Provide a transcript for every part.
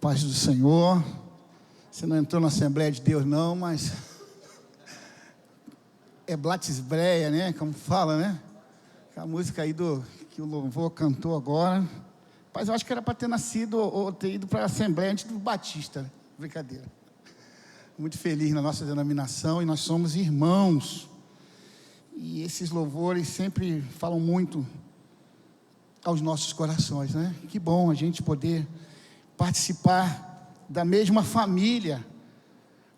Paz do Senhor. Você não entrou na Assembleia de Deus não, mas é Blatisbreia, né? Como fala, né? A música aí que o louvor cantou agora. Mas eu acho que era para ter nascido ou ter ido para a Assembleia antes do Batista. Né? Brincadeira. Muito feliz na nossa denominação e nós somos irmãos. E esses louvores sempre falam muito aos nossos corações, né? Que bom a gente poder participar da mesma família.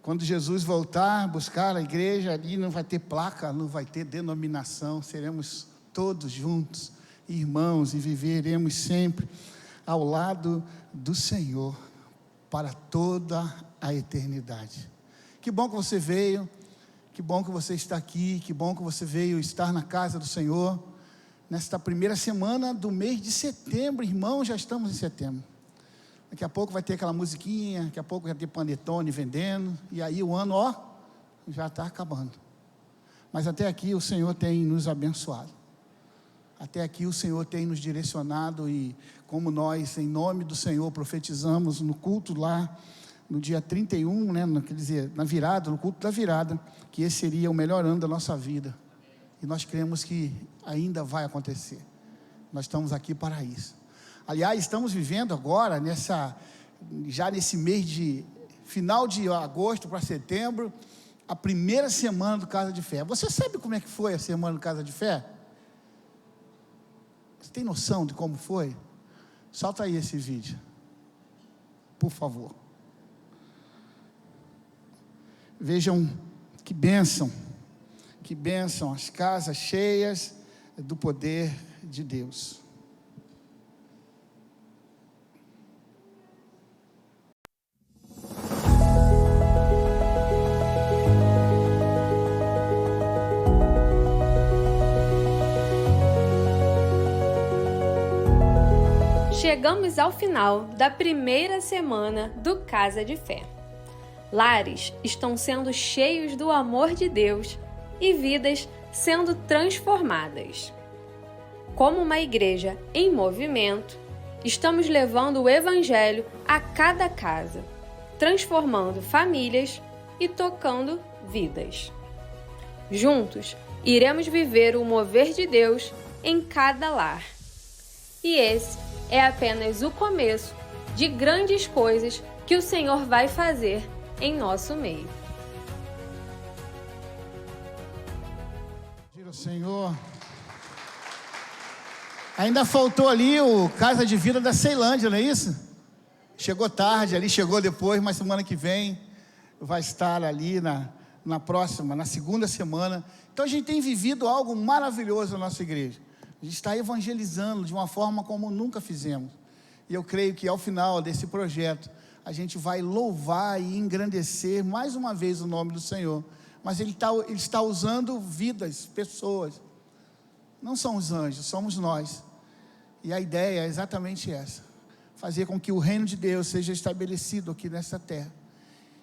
Quando Jesus voltar, buscar a igreja, ali não vai ter placa, não vai ter denominação, seremos todos juntos, irmãos, e viveremos sempre ao lado do Senhor, para toda a eternidade. Que bom que você veio, que bom que você está aqui, que bom que você veio estar na casa do Senhor, nesta primeira semana do mês de setembro, irmãos, já estamos em setembro. Daqui a pouco vai ter aquela musiquinha, daqui a pouco vai ter panetone vendendo, e aí o ano, já está acabando. Mas até aqui o Senhor tem nos abençoado. Até aqui o Senhor tem nos direcionado e como nós, em nome do Senhor, profetizamos no culto lá, no dia 31, né, quer dizer, na virada, no culto da virada, que esse seria o melhor ano da nossa vida. E nós cremos que ainda vai acontecer. Nós estamos aqui para isso. Aliás, estamos vivendo agora, já nesse mês de final de agosto para setembro, a primeira semana do Casa de Fé. Você sabe como é que foi a semana do Casa de Fé? Você tem noção de como foi? Solta aí esse vídeo, por favor. Vejam que bênção, as casas cheias do poder de Deus. Chegamos ao final da primeira semana do Casa de Fé. Lares estão sendo cheios do amor de Deus e vidas sendo transformadas. Como uma igreja em movimento, estamos levando o Evangelho a cada casa, transformando famílias e tocando vidas. Juntos, iremos viver o mover de Deus em cada lar. E esse é apenas o começo de grandes coisas que o Senhor vai fazer em nosso meio. Senhor, ainda faltou ali o Casa de Vida da Ceilândia, não é isso? Chegou tarde ali, chegou depois, mas semana que vem vai estar ali na próxima, na segunda semana. Então a gente tem vivido algo maravilhoso na nossa igreja. A gente está evangelizando de uma forma como nunca fizemos. E eu creio que ao final desse projeto, a gente vai louvar e engrandecer mais uma vez o nome do Senhor. Mas Ele está usando vidas, pessoas. Não são os anjos, somos nós. E a ideia é exatamente essa. Fazer com que o reino de Deus seja estabelecido aqui nessa terra.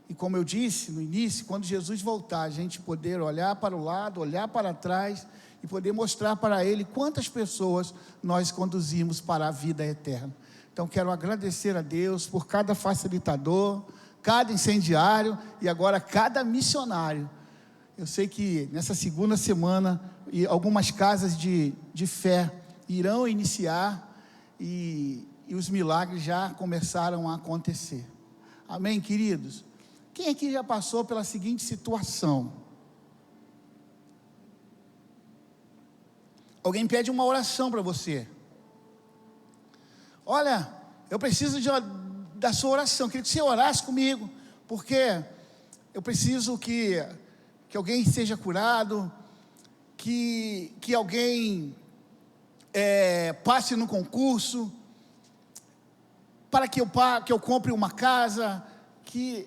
E como eu disse no início, quando Jesus voltar, a gente poder olhar para o lado, olhar para trás e poder mostrar para Ele quantas pessoas nós conduzimos para a vida eterna. Então quero agradecer a Deus por cada facilitador, cada incendiário e agora cada missionário. Eu sei que nessa segunda semana algumas casas de fé irão iniciar e os milagres já começaram a acontecer. Amém, queridos? Quem aqui já passou pela seguinte situação? Alguém pede uma oração para você. Olha, eu preciso da sua oração. Queria que você orasse comigo, porque eu preciso que alguém seja curado, que alguém passe no concurso, para que eu compre uma casa,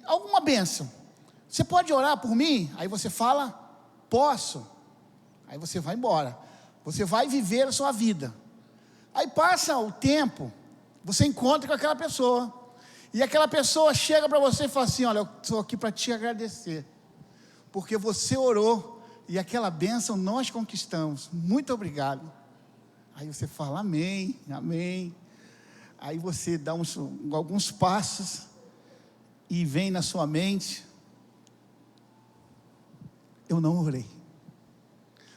alguma bênção. Você pode orar por mim? Aí você fala, posso. Aí você vai embora. Você vai viver a sua vida. Aí passa o tempo, você encontra com aquela pessoa, e aquela pessoa chega para você e fala assim: olha, eu estou aqui para te agradecer, porque você orou, e aquela bênção nós conquistamos, muito obrigado. Aí você fala, amém, amém. Aí você dá alguns passos e vem na sua mente: eu não orei.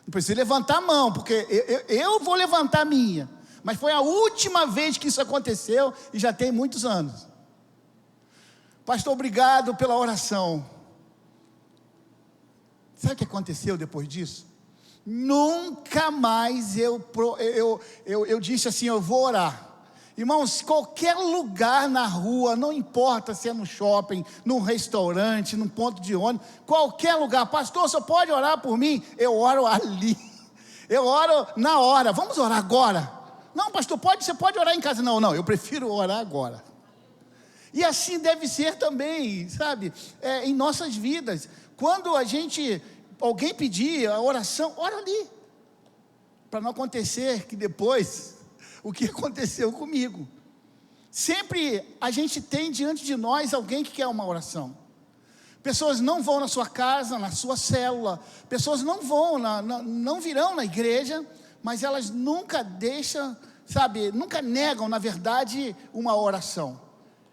Não precisa levantar a mão, porque eu vou levantar a minha. Mas foi a última vez que isso aconteceu e já tem muitos anos. Pastor, obrigado pela oração. Sabe o que aconteceu depois disso? Nunca mais eu disse assim: eu vou orar. Irmãos, qualquer lugar na rua, não importa se é no shopping, num restaurante, num ponto de ônibus, qualquer lugar: pastor, você pode orar por mim? Eu oro ali, eu oro na hora. Vamos orar agora? Não, pastor, você pode orar em casa. Não, eu prefiro orar agora. E assim deve ser também, sabe, em nossas vidas. Quando alguém pedir a oração, ora ali, para não acontecer que depois, o que aconteceu comigo. Sempre a gente tem diante de nós alguém que quer uma oração. Pessoas não vão na sua casa, na sua célula, pessoas não virão na igreja, mas elas nunca deixam, sabe, nunca negam, na verdade, uma oração.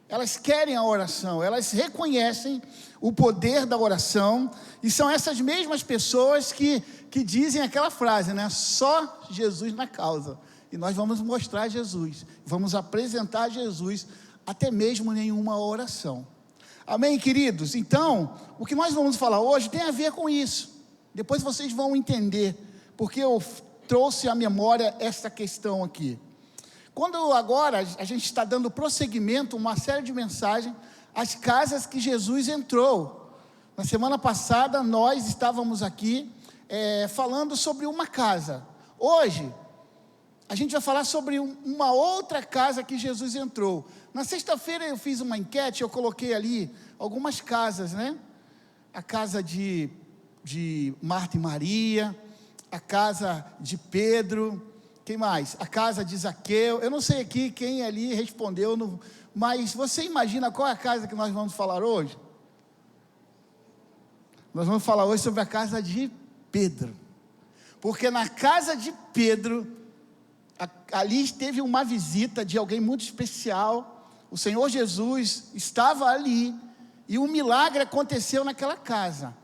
Elas querem a oração, elas reconhecem o poder da oração, e são essas mesmas pessoas que dizem aquela frase, né? Só Jesus na causa. E nós vamos mostrar Jesus, vamos apresentar Jesus, até mesmo nenhuma oração. Amém, queridos? Então, o que nós vamos falar hoje tem a ver com isso. Depois vocês vão entender, porque eu trouxe à memória essa questão aqui. Quando agora a gente está dando prosseguimento, uma série de mensagens, às casas que Jesus entrou. Na semana passada nós estávamos aqui falando sobre uma casa. Hoje a gente vai falar sobre uma outra casa que Jesus entrou. Na sexta-feira eu fiz uma enquete, eu coloquei ali algumas casas, né? A casa de Marta e Maria, a casa de Pedro, quem mais? A casa de Zaqueu. Eu não sei aqui quem ali respondeu, mas você imagina qual é a casa que nós vamos falar hoje? Nós vamos falar hoje sobre a casa de Pedro, porque na casa de Pedro, ali teve uma visita de alguém muito especial. O Senhor Jesus estava ali, e um milagre aconteceu naquela casa,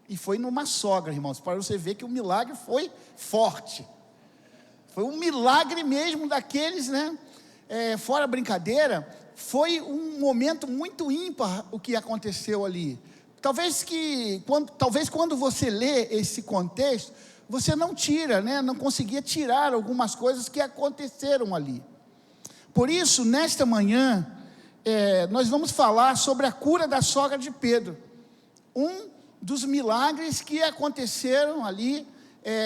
e foi numa sogra, irmãos, para você ver que o milagre foi forte, foi um milagre mesmo daqueles, né? Fora brincadeira, foi um momento muito ímpar o que aconteceu ali. Talvez quando você lê esse contexto, você não tira, né? Não conseguia tirar algumas coisas que aconteceram ali. Por isso, nesta manhã, nós vamos falar sobre a cura da sogra de Pedro, um dos milagres que aconteceram ali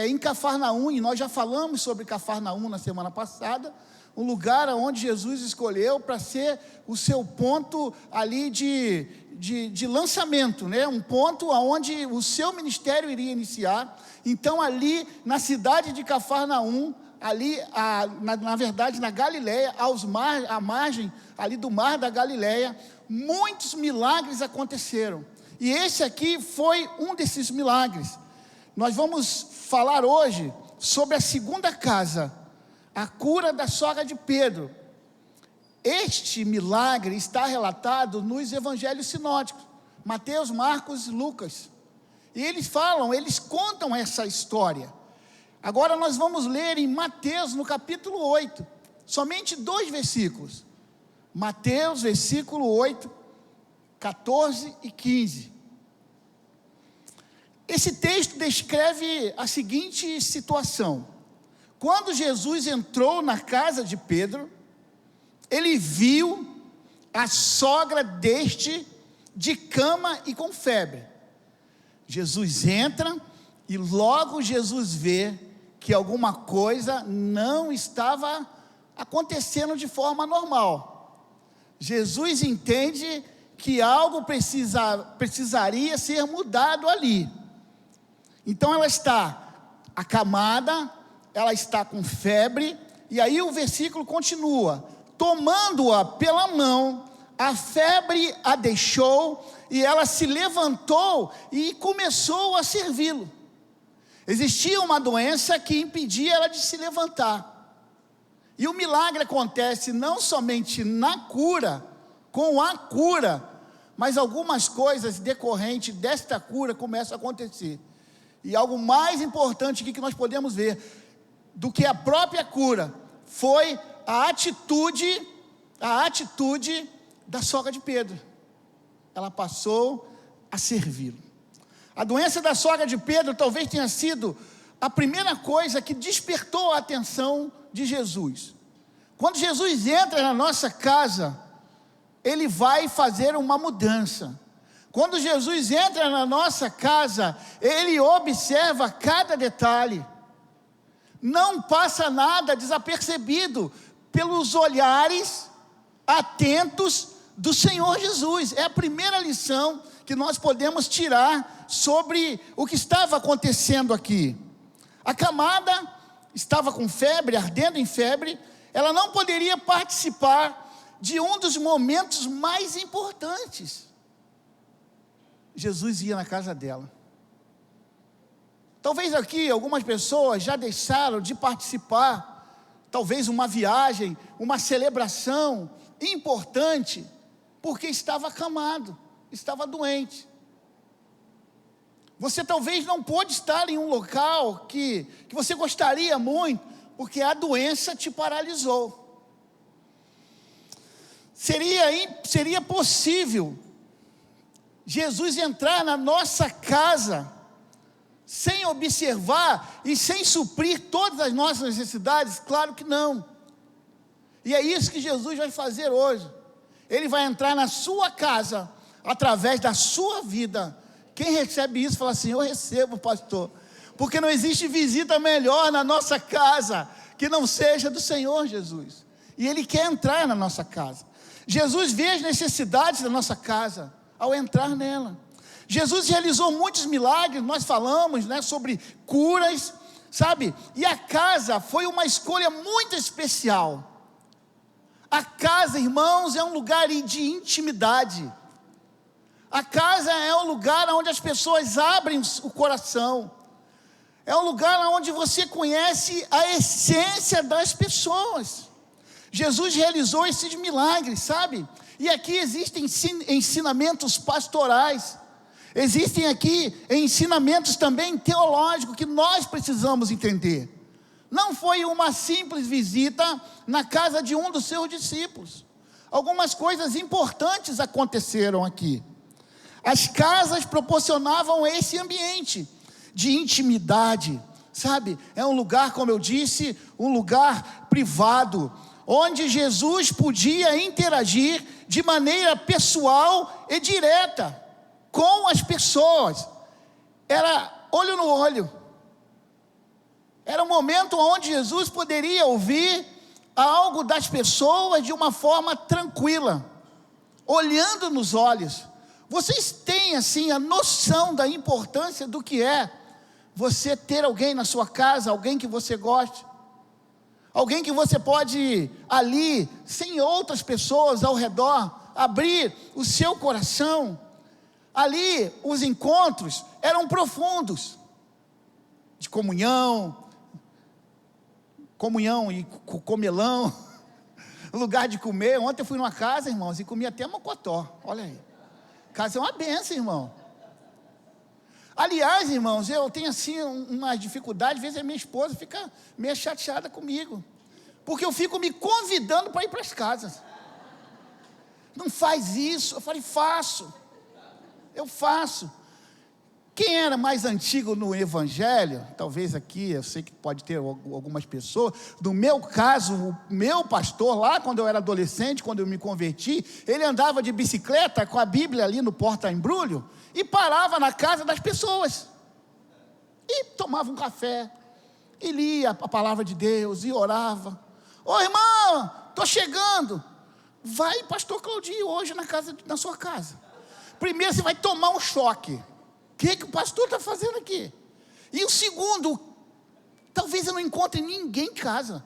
em Cafarnaum, e nós já falamos sobre Cafarnaum na semana passada, um lugar onde Jesus escolheu para ser o seu ponto ali de lançamento, né? Um ponto onde o seu ministério iria iniciar. Então ali na cidade de Cafarnaum, ali na verdade na Galileia, à margem ali do mar da Galileia, muitos milagres aconteceram, e esse aqui foi um desses milagres. Nós vamos falar hoje sobre a segunda casa, a cura da sogra de Pedro. Este milagre está relatado nos evangelhos sinóticos, Mateus, Marcos e Lucas, e eles contam essa história. Agora nós vamos ler em Mateus, no capítulo 8, somente 2 versículos, Mateus, versículo 8, 14 e 15. Esse texto descreve a seguinte situação: quando Jesus entrou na casa de Pedro, ele viu a sogra deste de cama e com febre. Jesus entra e logo Jesus vê que alguma coisa não estava acontecendo de forma normal. Jesus entende que algo precisaria ser mudado ali. Então ela está acamada, ela está com febre, e aí o versículo continua: tomando-a pela mão, a febre a deixou, e ela se levantou e começou a servi-lo. Existia uma doença que impedia ela de se levantar, E o milagre acontece não somente na cura, com a cura, mas algumas coisas decorrentes desta cura começam a acontecer. E algo mais importante aqui que nós podemos ver do que a própria cura foi a atitude da sogra de Pedro. Ela passou a servi-lo. A doença da sogra de Pedro talvez tenha sido a primeira coisa que despertou a atenção de Jesus. Quando Jesus entra na nossa casa, Ele vai fazer uma mudança. Quando Jesus entra na nossa casa, Ele observa cada detalhe. Não passa nada desapercebido pelos olhares atentos do Senhor Jesus. É a primeira lição que nós podemos tirar sobre o que estava acontecendo aqui. A camada estava com febre, ardendo em febre. Ela não poderia participar de um dos momentos mais importantes. Jesus ia na casa dela. Talvez aqui algumas pessoas já deixaram de participar, talvez uma viagem, uma celebração importante, porque estava acamado, estava doente. Você talvez não pôde estar em um local que você gostaria muito, porque a doença te paralisou. Seria possível Jesus entrar na nossa casa sem observar e sem suprir todas as nossas necessidades? Claro que não. E é isso que Jesus vai fazer hoje. Ele vai entrar na sua casa através da sua vida. Quem recebe isso fala assim: eu recebo, pastor, porque não existe visita melhor na nossa casa que não seja do Senhor Jesus. E Ele quer entrar na nossa casa. Jesus vê as necessidades da nossa casa ao entrar nela. Jesus realizou muitos milagres, nós falamos, sobre curas, sabe? E a casa foi uma escolha muito especial. A casa, irmãos, é um lugar de intimidade. A casa é um lugar onde as pessoas abrem o coração. É um lugar onde você conhece a essência das pessoas. Jesus realizou esses milagres, sabe? E aqui existem ensinamentos pastorais. Existem aqui ensinamentos também teológicos que nós precisamos entender. Não foi uma simples visita na casa de um dos seus discípulos. Algumas coisas importantes aconteceram aqui. As casas proporcionavam esse ambiente de intimidade, sabe? É um lugar, como eu disse, um lugar privado, onde Jesus podia interagir de maneira pessoal e direta com as pessoas. Era olho no olho. Era um momento onde Jesus poderia ouvir algo das pessoas de uma forma tranquila, olhando nos olhos. Vocês têm assim a noção da importância do que é você ter alguém na sua casa, alguém que você goste, alguém que você pode ali, sem outras pessoas ao redor, abrir o seu coração. Ali os encontros eram profundos, de comunhão e comelão, lugar de comer. Ontem eu fui numa casa, irmãos, e comi até mocotó. Olha aí, casa é uma bênção, irmão. Aliás, irmãos, eu tenho assim uma dificuldade. Às vezes a minha esposa fica meio chateada comigo, porque eu fico me convidando para ir para as casas. Não faz isso. Eu falei: faço. Eu faço. Quem era mais antigo no evangelho, talvez aqui, eu sei que pode ter algumas pessoas. No meu caso, o meu pastor lá, quando eu era adolescente, quando eu me converti, ele andava de bicicleta com a Bíblia ali no porta-embrulho e parava na casa das pessoas e tomava um café e lia a palavra de Deus e orava. Ô irmão, estou chegando. Vai, pastor Claudinho, hoje na sua casa. Primeiro você vai tomar um choque. O que o pastor está fazendo aqui? E o segundo, talvez eu não encontre ninguém em casa.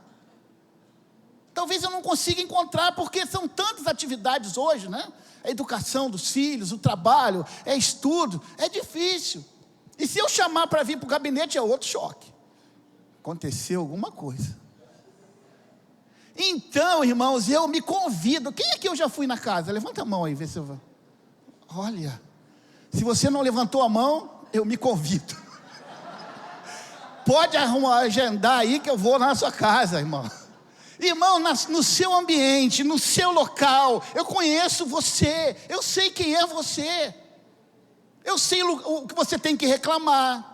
Talvez eu não consiga encontrar, porque são tantas atividades hoje, A educação dos filhos, o trabalho, é estudo, é difícil. E se eu chamar para vir para o gabinete, é outro choque. Aconteceu alguma coisa. Então, irmãos, eu me convido. Quem aqui eu já fui na casa? Levanta a mão aí, vê se eu vou. Olha, se você não levantou a mão, eu me convido. Pode agendar aí que eu vou na sua casa, irmão. Irmão, no seu ambiente, no seu local, eu conheço você, eu sei quem é você. Eu sei o que você tem que reclamar.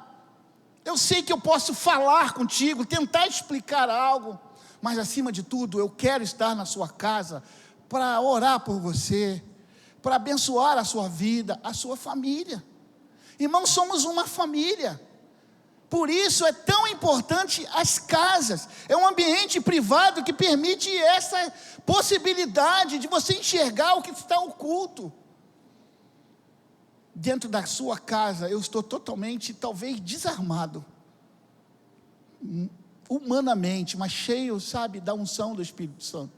Eu sei que eu posso falar contigo, tentar explicar algo. Mas acima de tudo, eu quero estar na sua casa para orar por você, para abençoar a sua vida, a sua família. Irmãos, somos uma família. Por isso é tão importante as casas. É um ambiente privado que permite essa possibilidade de você enxergar o que está oculto. Dentro da sua casa, eu estou totalmente, talvez, desarmado. Humanamente, mas cheio, sabe, da unção do Espírito Santo.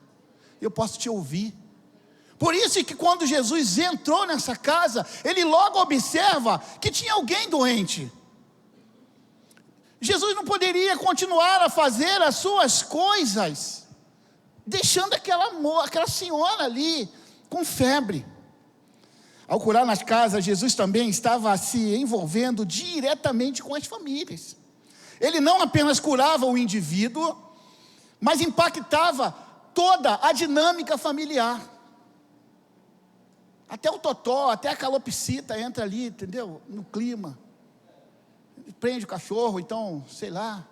Eu posso te ouvir. Por isso que quando Jesus entrou nessa casa, ele logo observa que tinha alguém doente. Jesus não poderia continuar a fazer as suas coisas, deixando aquela senhora ali, com febre. Ao curar nas casas, Jesus também estava se envolvendo diretamente com as famílias. Ele não apenas curava o indivíduo, mas impactava toda a dinâmica familiar. Até o totó, até a calopsita entra ali, entendeu? No clima. Prende o cachorro, então, sei lá,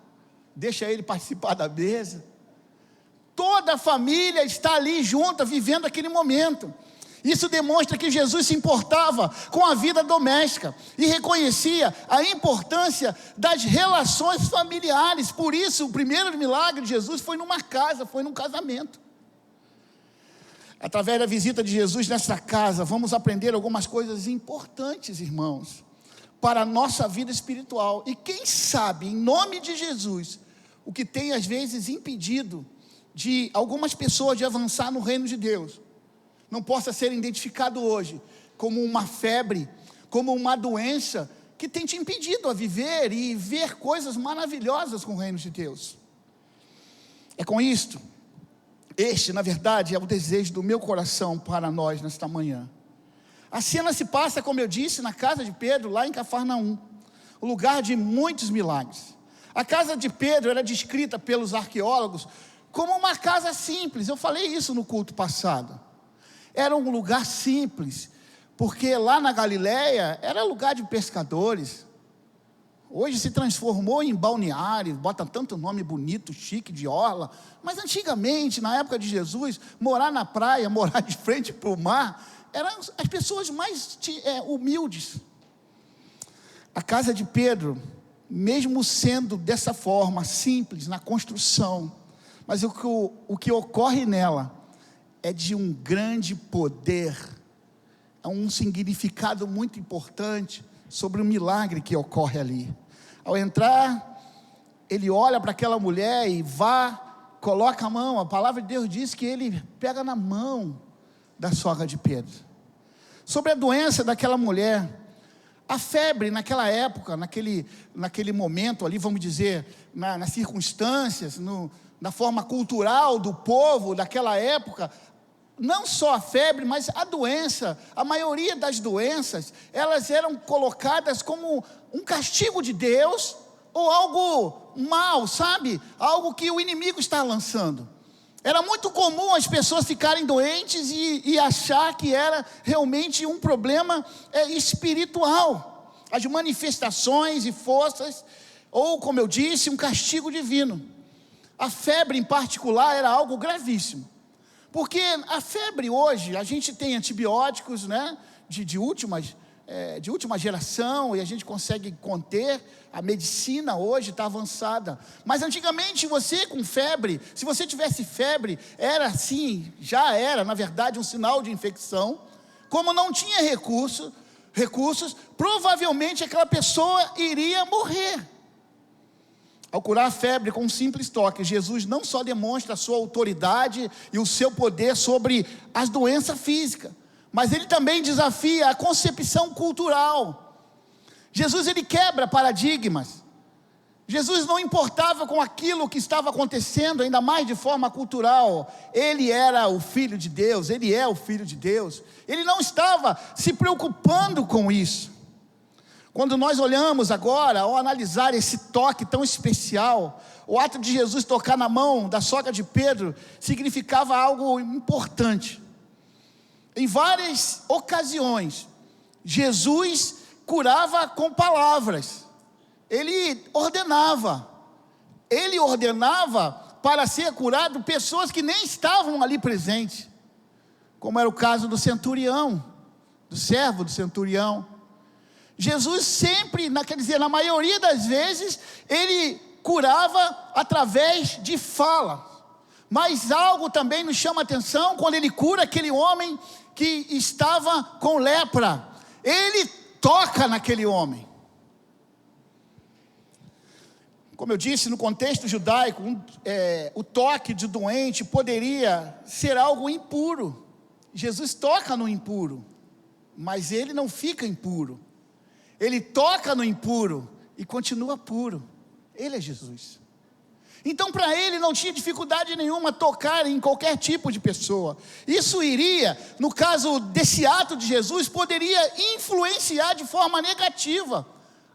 deixa ele participar da mesa. Toda a família está ali junta, vivendo aquele momento. Isso demonstra que Jesus se importava com a vida doméstica e reconhecia a importância das relações familiares. Por isso, o primeiro milagre de Jesus foi numa casa, foi num casamento. Através da visita de Jesus nessa casa, vamos aprender algumas coisas importantes, irmãos, para a nossa vida espiritual. E quem sabe, em nome de Jesus, o que tem às vezes impedido de algumas pessoas de avançar no reino de Deus, não possa ser identificado hoje como uma febre, como uma doença que tem te impedido a viver e ver coisas maravilhosas com o reino de Deus. É com isto, na verdade, é o desejo do meu coração para nós nesta manhã. A cena se passa, como eu disse, na casa de Pedro, lá em Cafarnaum, o lugar de muitos milagres. A casa de Pedro era descrita pelos arqueólogos como uma casa simples. Eu falei isso no culto passado. Era um lugar simples, porque lá na Galileia era lugar de pescadores. Hoje se transformou em balneário, bota tanto nome bonito, chique, de orla. Mas antigamente, na época de Jesus, morar na praia, morar de frente para o mar, eram as pessoas mais humildes. A casa de Pedro, mesmo sendo dessa forma, simples, na construção, mas o que ocorre nela é de um grande poder, é um significado muito importante sobre o milagre que ocorre ali. Ao entrar, ele olha para aquela mulher e coloca a mão. A palavra de Deus diz que ele pega na mão da sogra de Pedro. Sobre a doença daquela mulher, a febre naquela época, naquele momento ali, vamos dizer, nas circunstâncias, na forma cultural do povo daquela época, não só a febre, mas a doença, a maioria das doenças, elas eram colocadas como um castigo de Deus, ou algo mal, sabe? Algo que o inimigo está lançando. Era muito comum as pessoas ficarem doentes e achar que era realmente um problema espiritual. As manifestações e forças, ou como eu disse, um castigo divino. A febre em particular era algo gravíssimo. Porque a febre hoje, a gente tem antibióticos, né, de última geração, e a gente consegue conter. A medicina hoje está avançada. Mas antigamente você com febre, se você tivesse febre, era assim, já era na verdade um sinal de infecção. Como não tinha recursos, provavelmente aquela pessoa iria morrer. Ao curar a febre com um simples toque, Jesus não só demonstra a sua autoridade e o seu poder sobre as doenças físicas, mas ele também desafia a concepção cultural. Jesus, ele quebra paradigmas. Jesus não importava com aquilo que estava acontecendo, ainda mais de forma cultural. Ele era o Filho de Deus, ele é o Filho de Deus. Ele não estava se preocupando com isso. Quando nós olhamos agora, ao analisar esse toque tão especial, o ato de Jesus tocar na mão da sogra de Pedro significava algo importante. Em várias ocasiões, Jesus curava com palavras. Ele ordenava para ser curado pessoas que nem estavam ali presentes, como era o caso do centurião, do servo do centurião. Jesus sempre, na maioria das vezes, ele curava através de fala. Mas algo também nos chama a atenção quando ele cura aquele homem que estava com lepra. Ele toca naquele homem. Como eu disse, no contexto judaico, o toque de doente poderia ser algo impuro. Jesus toca no impuro, mas ele não fica impuro. Ele toca no impuro e continua puro. Ele é Jesus. Então, para ele não tinha dificuldade nenhuma tocar em qualquer tipo de pessoa. Isso iria, no caso desse ato de Jesus, poderia influenciar de forma negativa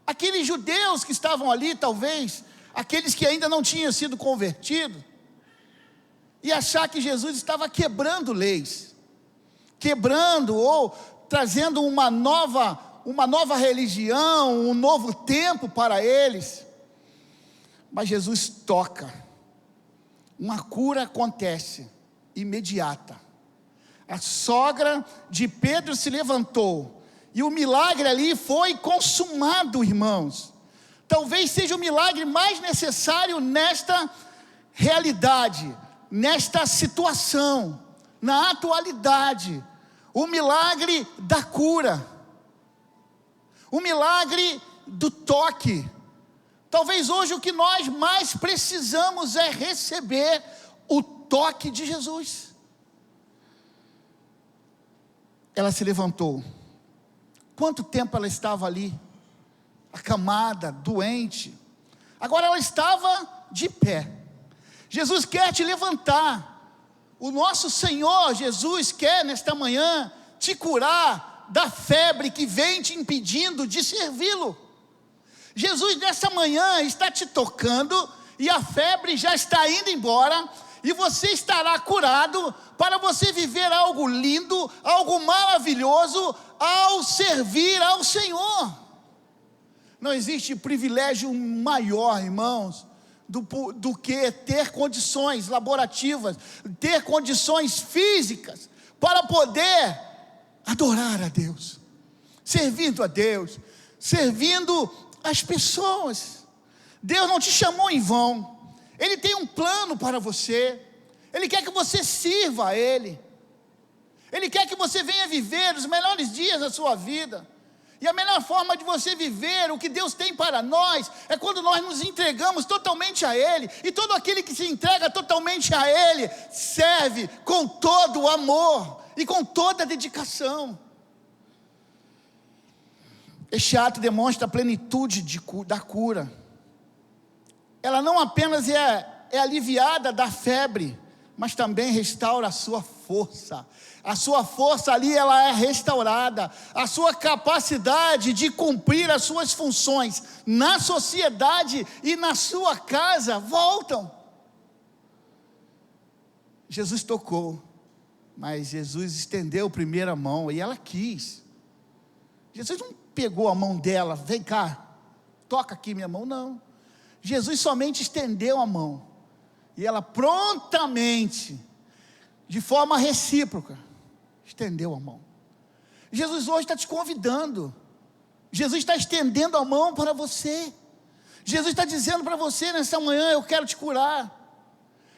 aqueles judeus que estavam ali, talvez, aqueles que ainda não tinham sido convertidos, e achar que Jesus estava quebrando leis, quebrando ou trazendo uma nova religião, um novo tempo para eles. Mas Jesus toca, uma cura acontece, imediata. A sogra de Pedro se levantou, e o milagre ali foi consumado, irmãos. Talvez seja o milagre mais necessário nesta realidade, nesta situação, na atualidade. O milagre da cura, o milagre do toque. Talvez hoje o que nós mais precisamos é receber o toque de Jesus. Ela se levantou. Quanto tempo ela estava ali? Acamada, doente. Agora ela estava de pé. Jesus quer te levantar. O nosso Senhor Jesus quer nesta manhã te curar da febre que vem te impedindo de servi-lo. Jesus nessa manhã está te tocando e a febre já está indo embora, e você estará curado para você viver algo lindo, algo maravilhoso ao servir ao Senhor. Não existe privilégio maior, irmãos, do que ter condições laborativas, ter condições físicas para poder adorar a Deus, servindo a Deus, servindo as pessoas. Deus não te chamou em vão. Ele tem um plano para você. Ele quer que você sirva a Ele. Ele quer que você venha viver os melhores dias da sua vida. E a melhor forma de você viver o que Deus tem para nós é quando nós nos entregamos totalmente a Ele. E todo aquele que se entrega totalmente a Ele serve com todo o amor e com toda a dedicação. Este ato demonstra a plenitude da cura. Ela não apenas é aliviada da febre, mas também restaura a sua força. A sua força ali, ela é restaurada. A sua capacidade de cumprir as suas funções na sociedade e na sua casa voltam. Jesus tocou, mas Jesus estendeu primeiro a mão e ela quis. Jesus não pegou a mão dela, vem cá, toca aqui minha mão, não. Jesus somente estendeu a mão, e ela prontamente, de forma recíproca, estendeu a mão. Jesus hoje está te convidando, Jesus está estendendo a mão para você, Jesus está dizendo para você nessa manhã: eu quero te curar,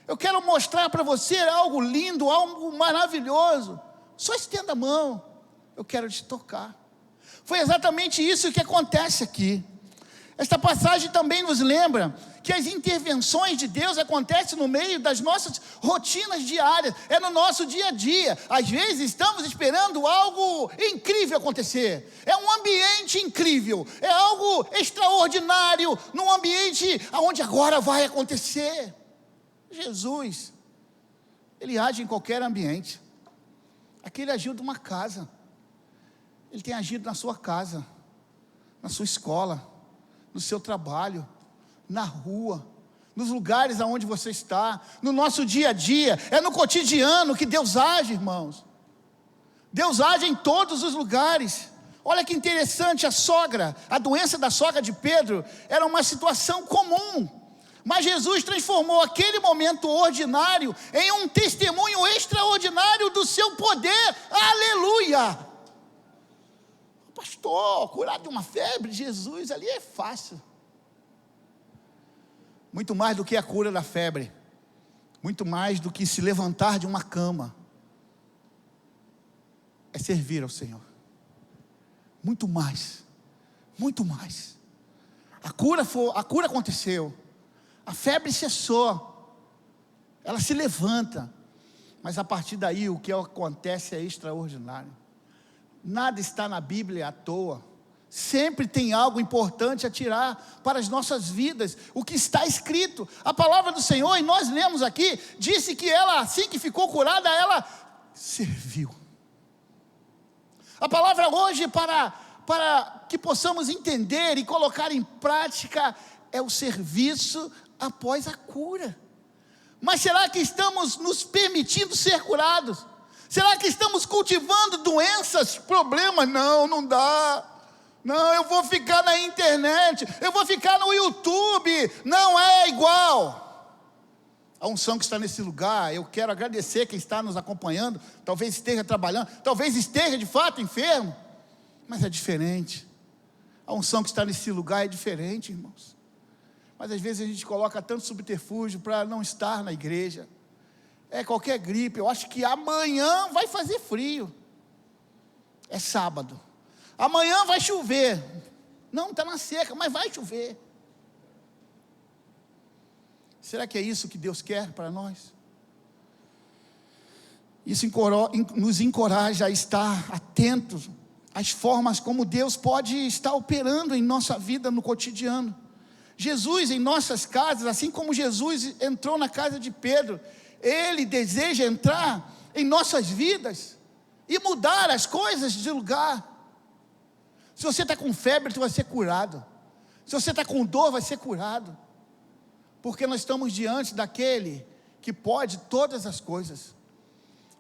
eu quero mostrar para você algo lindo, algo maravilhoso, só estenda a mão, eu quero te tocar. Foi exatamente isso que acontece aqui. Esta passagem também nos lembra que as intervenções de Deus acontecem no meio das nossas rotinas diárias, é no nosso dia a dia. Às vezes estamos esperando algo incrível acontecer, é um ambiente incrível, é algo extraordinário, num ambiente onde agora vai acontecer. Jesus, Ele age em qualquer ambiente. Aqui Ele agiu numa casa, Ele tem agido na sua casa, na sua escola, no seu trabalho, na rua, nos lugares aonde você está, no nosso dia a dia, é no cotidiano que Deus age, irmãos. Deus age em todos os lugares. Olha que interessante, a doença da sogra de Pedro era uma situação comum, mas Jesus transformou aquele momento ordinário em um testemunho extraordinário do seu poder. Aleluia! Pastor, curar de uma febre, Jesus, ali é fácil. Muito mais do que a cura da febre, muito mais do que se levantar de uma cama, é servir ao Senhor. Muito mais, muito mais. A cura aconteceu, a febre cessou, ela se levanta, mas a partir daí o que acontece é extraordinário. Nada está na Bíblia à toa. Sempre tem algo importante a tirar para as nossas vidas. O que está escrito, a palavra do Senhor, e nós lemos aqui, disse que ela, assim que ficou curada, ela serviu. A palavra hoje, para que possamos entender e colocar em prática, é o serviço após a cura. Mas será que estamos nos permitindo ser curados? Será que estamos cultivando doenças, problemas? Não dá. Não, eu vou ficar na internet, eu vou ficar no YouTube. Não é igual. A unção que está nesse lugar, eu quero agradecer quem está nos acompanhando. Talvez esteja trabalhando, talvez esteja de fato enfermo, mas é diferente. A unção que está nesse lugar é diferente, irmãos. Mas às vezes a gente coloca tanto subterfúgio para não estar na igreja. É qualquer gripe, eu acho que amanhã vai fazer frio. É sábado. Amanhã vai chover. Não, está na seca, mas vai chover. Será que é isso que Deus quer para nós? Isso nos encoraja a estar atentos às formas como Deus pode estar operando em nossa vida no cotidiano. Jesus em nossas casas, assim como Jesus entrou na casa de Pedro, Ele deseja entrar em nossas vidas e mudar as coisas de lugar. Se você está com febre, tu vai ser curado. Se você está com dor, vai ser curado. Porque nós estamos diante daquele que pode todas as coisas.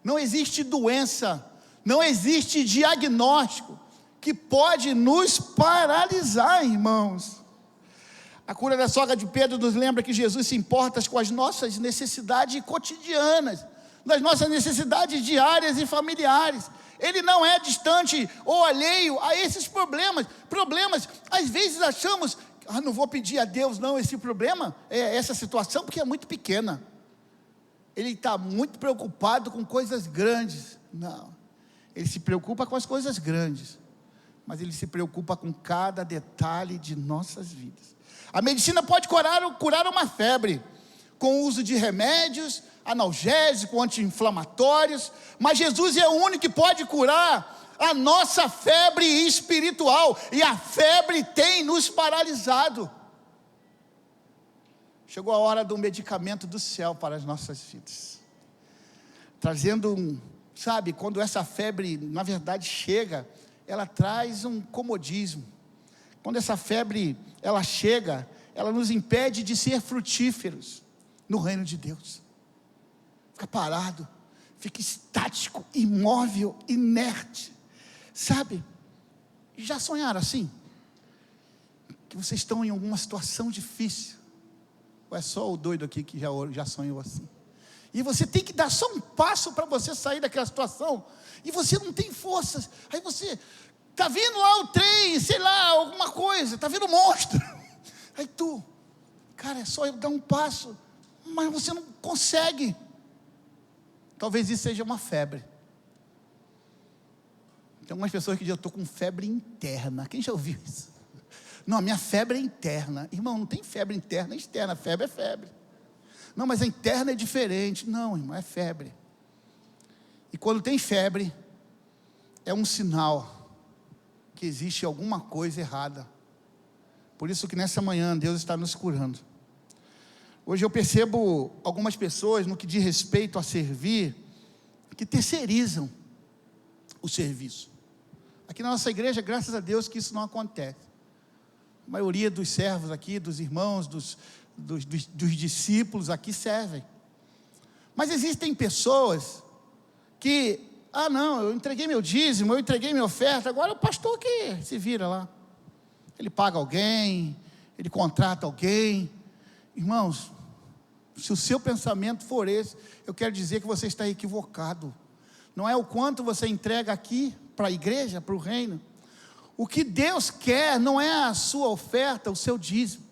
Não existe doença, não existe diagnóstico que pode nos paralisar, irmãos. A cura da sogra de Pedro nos lembra que Jesus se importa com as nossas necessidades cotidianas, das nossas necessidades diárias e familiares. Ele não é distante ou alheio a esses problemas. Às vezes achamos, não vou pedir a Deus não esse problema, essa situação, porque é muito pequena. Ele está muito preocupado com coisas grandes. Não, Ele se preocupa com as coisas grandes, mas Ele se preocupa com cada detalhe de nossas vidas. A medicina pode curar uma febre, com o uso de remédios, analgésicos, anti-inflamatórios, mas Jesus é o único que pode curar a nossa febre espiritual, e a febre tem nos paralisado. Chegou a hora do medicamento do céu para as nossas vidas, trazendo quando essa febre, na verdade, chega, ela traz um comodismo. Quando essa febre, ela chega, ela nos impede de ser frutíferos no reino de Deus. Fica parado, fica estático, imóvel, inerte. Já sonharam assim? Que vocês estão em alguma situação difícil? Ou é só o doido aqui que já sonhou assim? E você tem que dar só um passo para você sair daquela situação, e você não tem forças. Aí você está vindo lá o trem, alguma coisa, está vindo o monstro. Aí é só eu dar um passo, mas você não consegue. Talvez isso seja uma febre. Tem algumas pessoas que dizem, eu estou com febre interna. Quem já ouviu isso? Não, a minha febre é interna. Irmão, não tem febre interna e externa, febre é febre. Não, mas a interna é diferente. Não, irmão, é febre. E quando tem febre, é um sinal que existe alguma coisa errada. Por isso que nessa manhã Deus está nos curando. Hoje eu percebo algumas pessoas, no que diz respeito a servir, que terceirizam o serviço. Aqui na nossa igreja, graças a Deus que isso não acontece. A maioria dos servos aqui, dos irmãos, dos discípulos aqui servem. Mas existem pessoas que, não, eu entreguei meu dízimo, eu entreguei minha oferta, agora o pastor que se vira lá. Ele paga alguém, ele contrata alguém. Irmãos, se o seu pensamento for esse, eu quero dizer que você está equivocado. Não é o quanto você entrega aqui para a igreja, para o reino. O que Deus quer não é a sua oferta, o seu dízimo.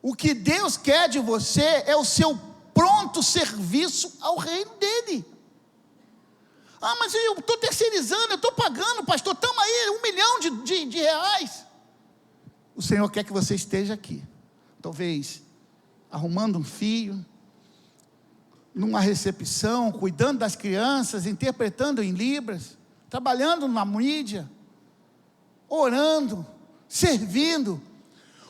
O que Deus quer de você é o seu pronto serviço ao reino dele. Mas eu estou terceirizando, eu estou pagando, pastor, estamos aí, 1 milhão de reais. O Senhor quer que você esteja aqui, talvez arrumando um fio, numa recepção, cuidando das crianças, interpretando em libras, trabalhando na mídia, orando, servindo.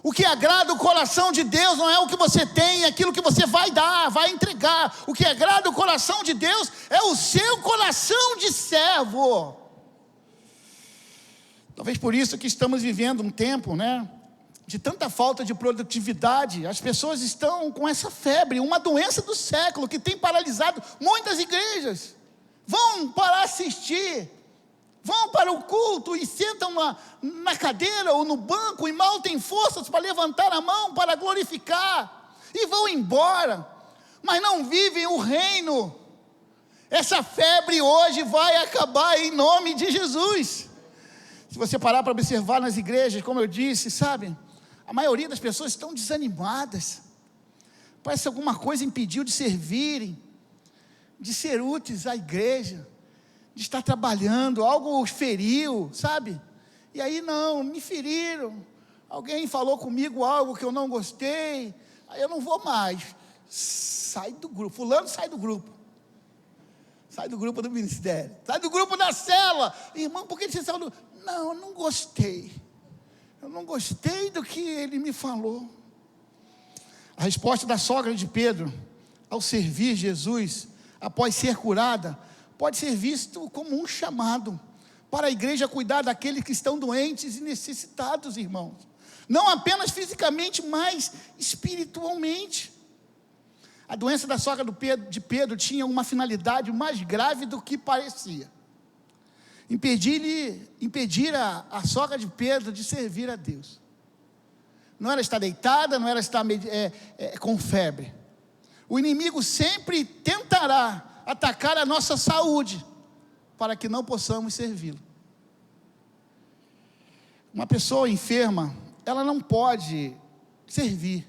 O que agrada o coração de Deus não é o que você tem, é aquilo que você vai dar, vai entregar. O que agrada o coração de Deus é o seu coração de servo. Talvez por isso que estamos vivendo um tempo, de tanta falta de produtividade. As pessoas estão com essa febre, uma doença do século, que tem paralisado muitas igrejas. Vão para assistir, vão para o culto e sentam na cadeira ou no banco e mal têm forças para levantar a mão, para glorificar, e vão embora, mas não vivem o reino. Essa febre hoje vai acabar em nome de Jesus. Se você parar para observar nas igrejas, como eu disse, sabe, a maioria das pessoas estão desanimadas. Parece que alguma coisa impediu de servirem, de ser úteis à igreja, de estar trabalhando, algo os feriu, sabe? E aí me feriram, alguém falou comigo algo que eu não gostei, aí eu não vou mais, sai do grupo, fulano sai do grupo do ministério, sai do grupo da célula, irmão, por que você saiu do... Não, eu não gostei do que ele me falou. A resposta da sogra de Pedro, ao servir Jesus, após ser curada, pode ser visto como um chamado para a igreja cuidar daqueles que estão doentes e necessitados, irmãos, não apenas fisicamente, mas espiritualmente. A doença da sogra de Pedro tinha uma finalidade mais grave do que parecia: impedir a sogra de Pedro de servir a Deus. Não era estar deitada, não era estar com febre. O inimigo sempre tentará atacar a nossa saúde, para que não possamos servi-lo. Uma pessoa enferma, ela não pode servir,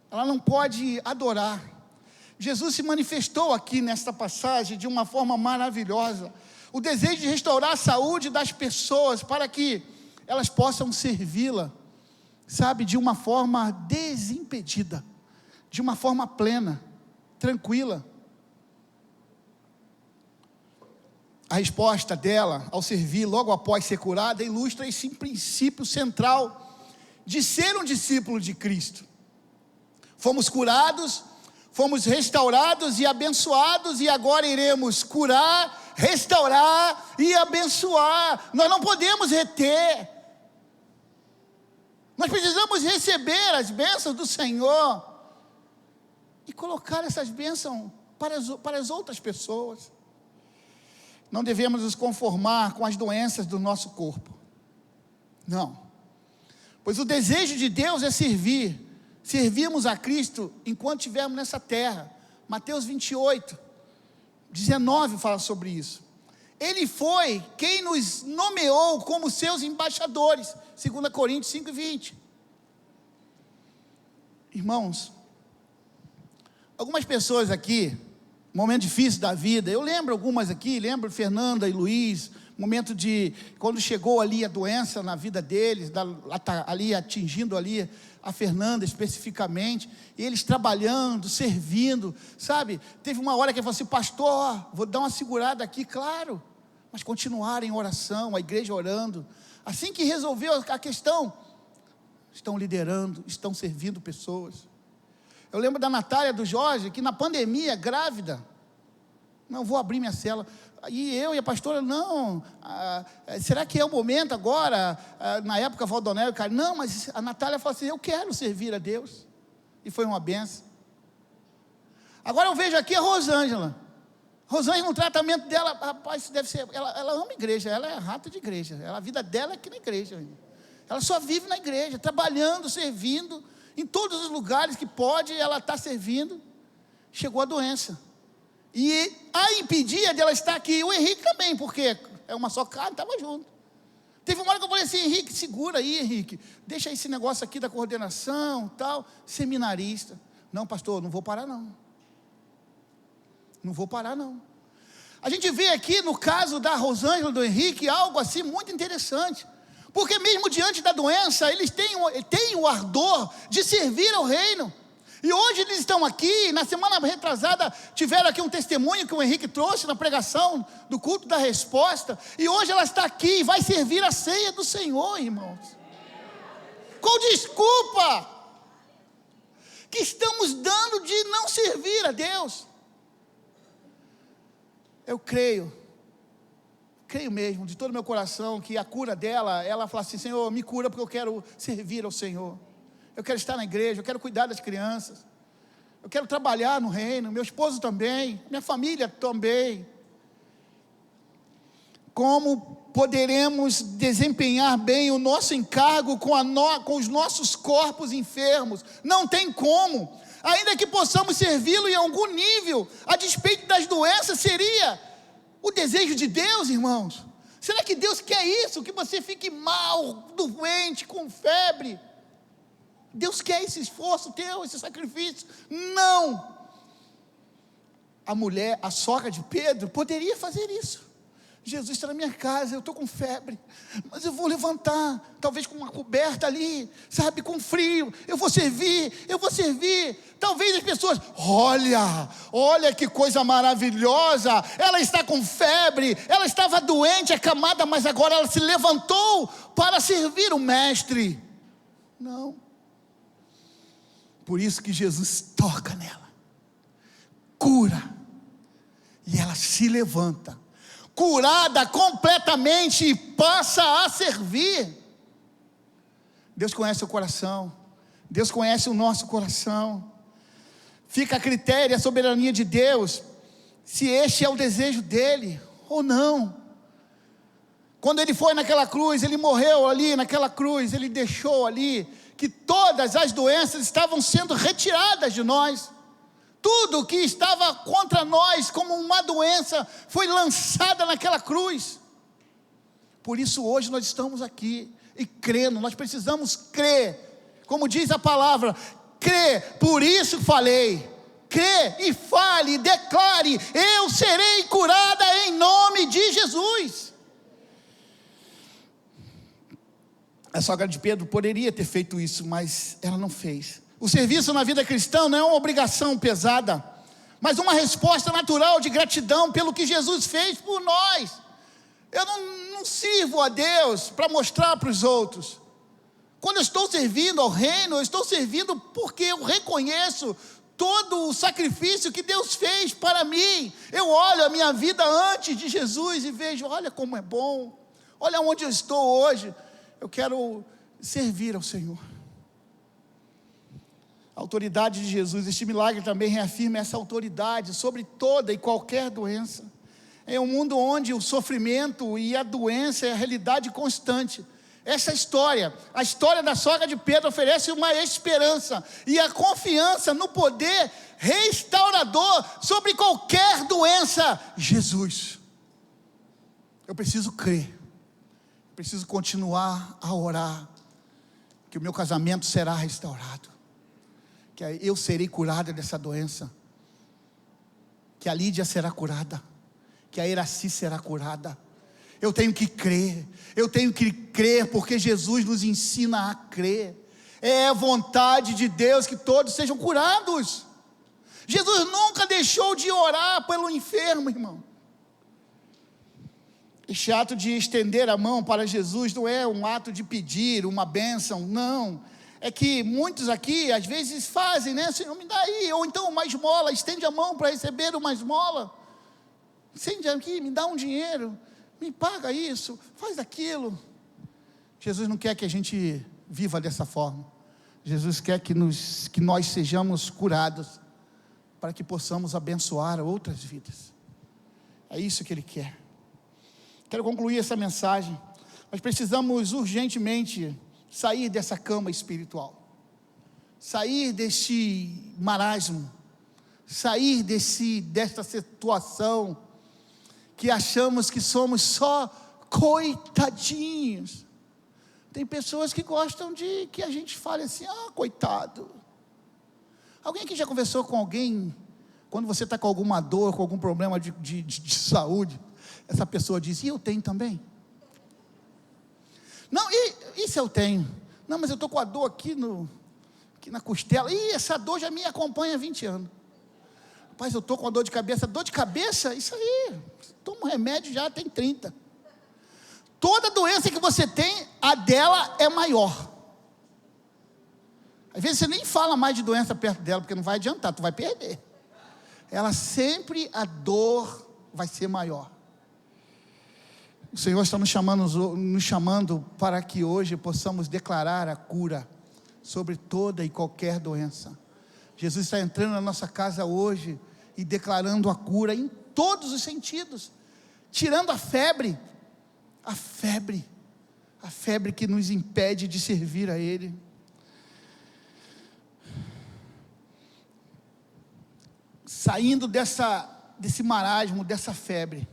ela não pode adorar. Jesus se manifestou aqui nesta passagem de uma forma maravilhosa, o desejo de restaurar a saúde das pessoas, para que elas possam servi-la, sabe, de uma forma desimpedida, de uma forma plena, tranquila. A resposta dela, ao servir logo após ser curada, ilustra esse princípio central de ser um discípulo de Cristo. Fomos curados, fomos restaurados e abençoados, e agora iremos curar, restaurar e abençoar. Nós não podemos reter, nós precisamos receber as bênçãos do Senhor e colocar essas bênçãos para as outras pessoas. Não devemos nos conformar com as doenças do nosso corpo, não, pois o desejo de Deus é servirmos a Cristo enquanto estivermos nessa terra. Mateus 28, 19 fala sobre isso. Ele foi quem nos nomeou como seus embaixadores, 2 Coríntios 5, 20. Irmãos, algumas pessoas aqui momento difícil da vida. Eu lembro algumas aqui, lembro Fernanda e Luiz, momento de, quando chegou ali a doença na vida deles, ali atingindo ali a Fernanda especificamente, e eles trabalhando, servindo, sabe? Teve uma hora que ele falou assim: pastor, vou dar uma segurada aqui, claro, mas continuaram em oração, a igreja orando. Assim que resolveu a questão, estão liderando, estão servindo pessoas. Eu lembro da Natália, do Jorge, que na pandemia, grávida, não, vou abrir minha cela. E eu e a pastora, não, será que é o momento agora? Na época, Valdoné e o cara, não, mas a Natália falou assim: eu quero servir a Deus. E foi uma benção. Agora eu vejo aqui a Rosângela. Rosângela, no tratamento dela, rapaz, deve ser, ela ama a igreja, ela é rata de igreja, a vida dela é aqui na igreja. Ela só vive na igreja, trabalhando, servindo, em todos os lugares que pode, ela está servindo. Chegou a doença. E a impedia dela estar aqui, o Henrique também, porque é uma só carne, estava junto. Teve uma hora que eu falei assim: Henrique, segura aí, Henrique, deixa esse negócio aqui da coordenação, tal, seminarista. Não, pastor, não vou parar não. Não vou parar não. A gente vê aqui no caso da Rosângela e do Henrique algo assim muito interessante, porque mesmo diante da doença, eles têm o ardor de servir ao reino. E hoje eles estão aqui, na semana retrasada, tiveram aqui um testemunho que o Henrique trouxe na pregação do culto da resposta, e hoje ela está aqui e vai servir a ceia do Senhor, irmãos. Qual desculpa que estamos dando de não servir a Deus? Eu creio mesmo, de todo o meu coração, que a cura dela, ela fala assim: Senhor, me cura porque eu quero servir ao Senhor. Eu quero estar na igreja, eu quero cuidar das crianças, eu quero trabalhar no reino, meu esposo também, minha família também. Como poderemos desempenhar bem o nosso encargo com os nossos corpos enfermos? Não tem como. Ainda que possamos servi-lo em algum nível, a despeito das doenças, seria o desejo de Deus, irmãos? Será que Deus quer isso? Que você fique mal, doente, com febre? Deus quer esse esforço teu, esse sacrifício? Não. A mulher, a sogra de Pedro, poderia fazer isso. Jesus está na minha casa, eu estou com febre, mas eu vou levantar, talvez com uma coberta ali, sabe, com frio, eu vou servir. Talvez as pessoas, olha que coisa maravilhosa, ela está com febre, ela estava doente, acamada, mas agora ela se levantou para servir o mestre. Não. Por isso que Jesus toca nela, cura, e ela se levanta, curada completamente, e passa a servir. Deus conhece o coração, Deus conhece o nosso coração. Fica a critério, a soberania de Deus, se este é o desejo dele ou não. Quando ele foi naquela cruz, ele morreu ali naquela cruz, ele deixou ali que todas as doenças estavam sendo retiradas de nós. Tudo que estava contra nós como uma doença foi lançada naquela cruz. Por isso hoje nós estamos aqui e crendo, nós precisamos crer, como diz a palavra, crer. Por isso falei, crê e fale, declare: eu serei curada em nome de Jesus. A sogra de Pedro poderia ter feito isso, mas ela não fez. O serviço na vida cristã não é uma obrigação pesada, mas uma resposta natural de gratidão pelo que Jesus fez por nós. Eu não sirvo a Deus para mostrar para os outros. Quando eu estou servindo ao reino, eu estou servindo porque eu reconheço todo o sacrifício que Deus fez para mim. Eu olho a minha vida antes de Jesus e vejo: olha como é bom, olha onde eu estou hoje. Eu quero servir ao Senhor. A autoridade de Jesus, este milagre também reafirma essa autoridade sobre toda e qualquer doença. É um mundo onde o sofrimento e a doença é a realidade constante. Essa história, a história da sogra de Pedro, oferece uma esperança e a confiança no poder restaurador sobre qualquer doença. Jesus. Eu preciso crer. Preciso continuar a orar, que o meu casamento será restaurado, que eu serei curada dessa doença. que a Lídia será curada, que a Iraci será curada. Eu tenho que crer porque Jesus nos ensina a crer. É a vontade de Deus que todos sejam curados. Jesus nunca deixou de orar pelo enfermo, irmão. Este ato de estender a mão para Jesus não é um ato de pedir uma bênção, não. É que muitos aqui, às vezes fazem, né? Senhor, me dá aí, ou então uma esmola, estende a mão para receber uma esmola. Estende aqui, me dá um dinheiro, me paga isso, faz aquilo. Jesus não quer que a gente viva dessa forma. Jesus quer que nós sejamos curados, para que possamos abençoar outras vidas. É isso que Ele quer. Quero concluir essa mensagem. Nós precisamos urgentemente sair dessa cama espiritual, sair deste marasmo, sair desta situação que achamos que somos só coitadinhos. Tem pessoas que gostam de que a gente fale assim: coitado. Alguém aqui já conversou com alguém, quando você está com alguma dor, com algum problema de saúde, essa pessoa diz: e eu tenho também? Não, isso eu tenho. Não, mas eu estou com a dor aqui na costela. Essa dor já me acompanha há 20 anos. Rapaz, eu estou com a dor de cabeça. Dor de cabeça, isso aí, toma um remédio já tem 30. Toda doença que você tem, a dela é maior. Às vezes você nem fala mais de doença perto dela, porque não vai adiantar, tu vai perder. Ela sempre, a dor vai ser maior. O Senhor está nos chamando para que hoje possamos declarar a cura sobre toda e qualquer doença. Jesus está entrando na nossa casa hoje e declarando a cura em todos os sentidos, tirando a febre que nos impede de servir a Ele. Saindo desse marasmo, dessa febre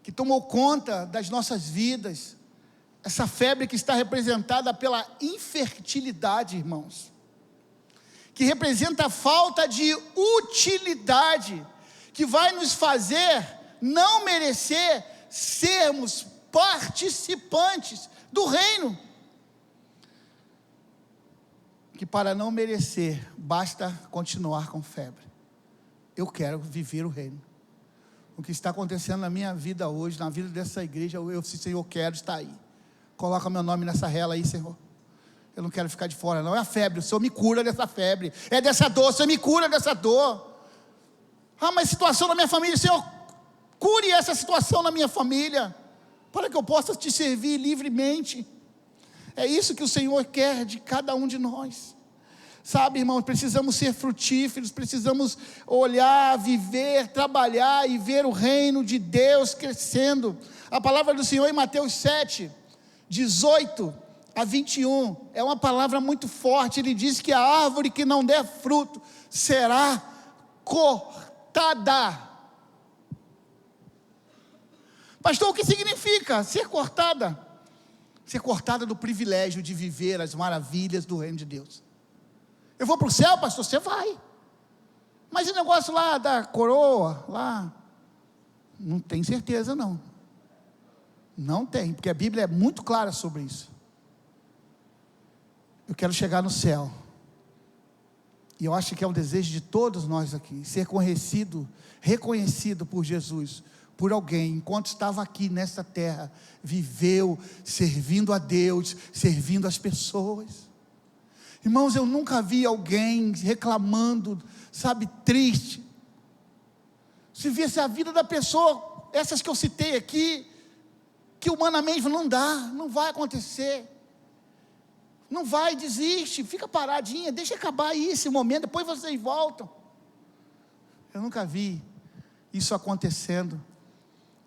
que tomou conta das nossas vidas, essa febre que está representada pela infertilidade, irmãos, que representa a falta de utilidade, que vai nos fazer não merecer sermos participantes do reino, que para não merecer, basta continuar com febre. Eu quero viver o reino. O que está acontecendo na minha vida hoje, na vida dessa igreja, Senhor, eu quero estar aí. Coloca meu nome nessa rela aí, Senhor. Eu não quero ficar de fora, não. É a febre, o Senhor me cura dessa febre. É dessa dor, o Senhor me cura dessa dor. Mas situação na minha família, Senhor, cure essa situação na minha família, para que eu possa te servir livremente. É isso que o Senhor quer de cada um de nós. Sabe, irmãos, precisamos ser frutíferos, precisamos olhar, viver, trabalhar e ver o reino de Deus crescendo. A palavra do Senhor em Mateus 7, 18 a 21, é uma palavra muito forte. Ele diz que a árvore que não der fruto será cortada. Pastor, o que significa ser cortada? Ser cortada do privilégio de viver as maravilhas do reino de Deus. Eu vou para o céu, pastor? Você vai. Mas o negócio lá da coroa, lá, não tem certeza não. Não tem, porque a Bíblia é muito clara sobre isso. Eu quero chegar no céu. E eu acho que é um desejo de todos nós aqui, ser reconhecido por Jesus, por alguém, enquanto estava aqui nesta terra, viveu servindo a Deus, servindo as pessoas. Irmãos, eu nunca vi alguém reclamando, sabe, triste. Se visse a vida da pessoa, essas que eu citei aqui, que humanamente não dá, não vai acontecer. Não vai, desiste, fica paradinha, deixa acabar aí esse momento, depois vocês voltam. Eu nunca vi isso acontecendo,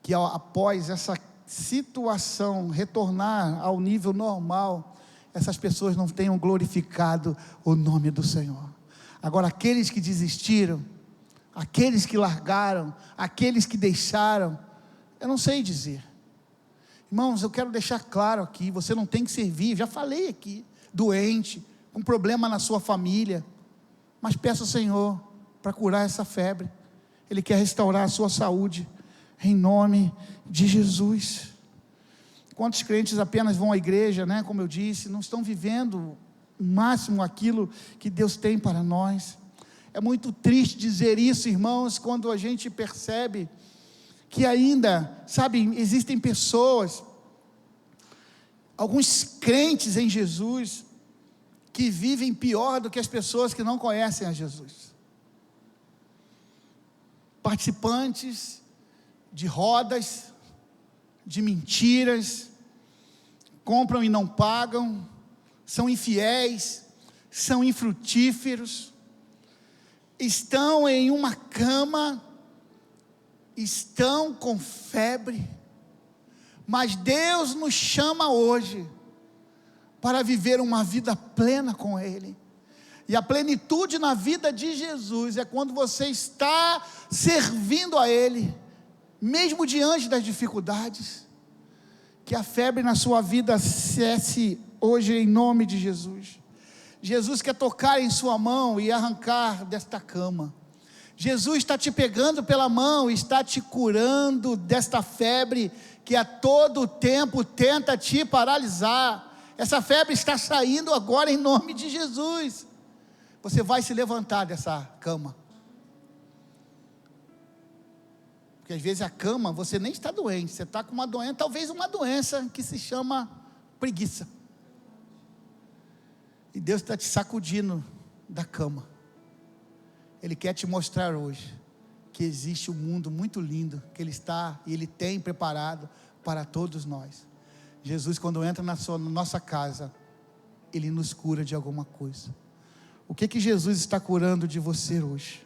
que após essa situação retornar ao nível normal, essas pessoas não tenham glorificado o nome do Senhor. Agora, aqueles que desistiram, aqueles que largaram, aqueles que deixaram, eu não sei dizer. Irmãos, eu quero deixar claro aqui, você não tem que servir, já falei aqui, doente, com problema na sua família, mas peça ao Senhor para curar essa febre. Ele quer restaurar a sua saúde, em nome de Jesus. Quantos crentes apenas vão à igreja, né? Como eu disse, não estão vivendo o máximo aquilo que Deus tem para nós. É muito triste dizer isso, irmãos, quando a gente percebe que ainda, sabe, existem pessoas, alguns crentes em Jesus, que vivem pior do que as pessoas que não conhecem a Jesus. Participantes de rodas, de mentiras, compram e não pagam, são infiéis, são infrutíferos, estão em uma cama, estão com febre, mas Deus nos chama hoje para viver uma vida plena com Ele. E a plenitude na vida de Jesus é quando você está servindo a Ele, mesmo diante das dificuldades. Que a febre na sua vida cesse hoje em nome de Jesus. Jesus quer tocar em sua mão e arrancar desta cama. Jesus está te pegando pela mão e está te curando desta febre que a todo tempo tenta te paralisar. Essa febre está saindo agora em nome de Jesus. Você vai se levantar dessa cama. Porque às vezes a cama, você nem está doente, você está com uma doença, talvez uma doença que se chama preguiça. E Deus está te sacudindo da cama. Ele quer te mostrar hoje que existe um mundo muito lindo, que Ele está e Ele tem preparado para todos nós. Jesus, quando entra na nossa casa, Ele nos cura de alguma coisa. O que Jesus está curando de você hoje?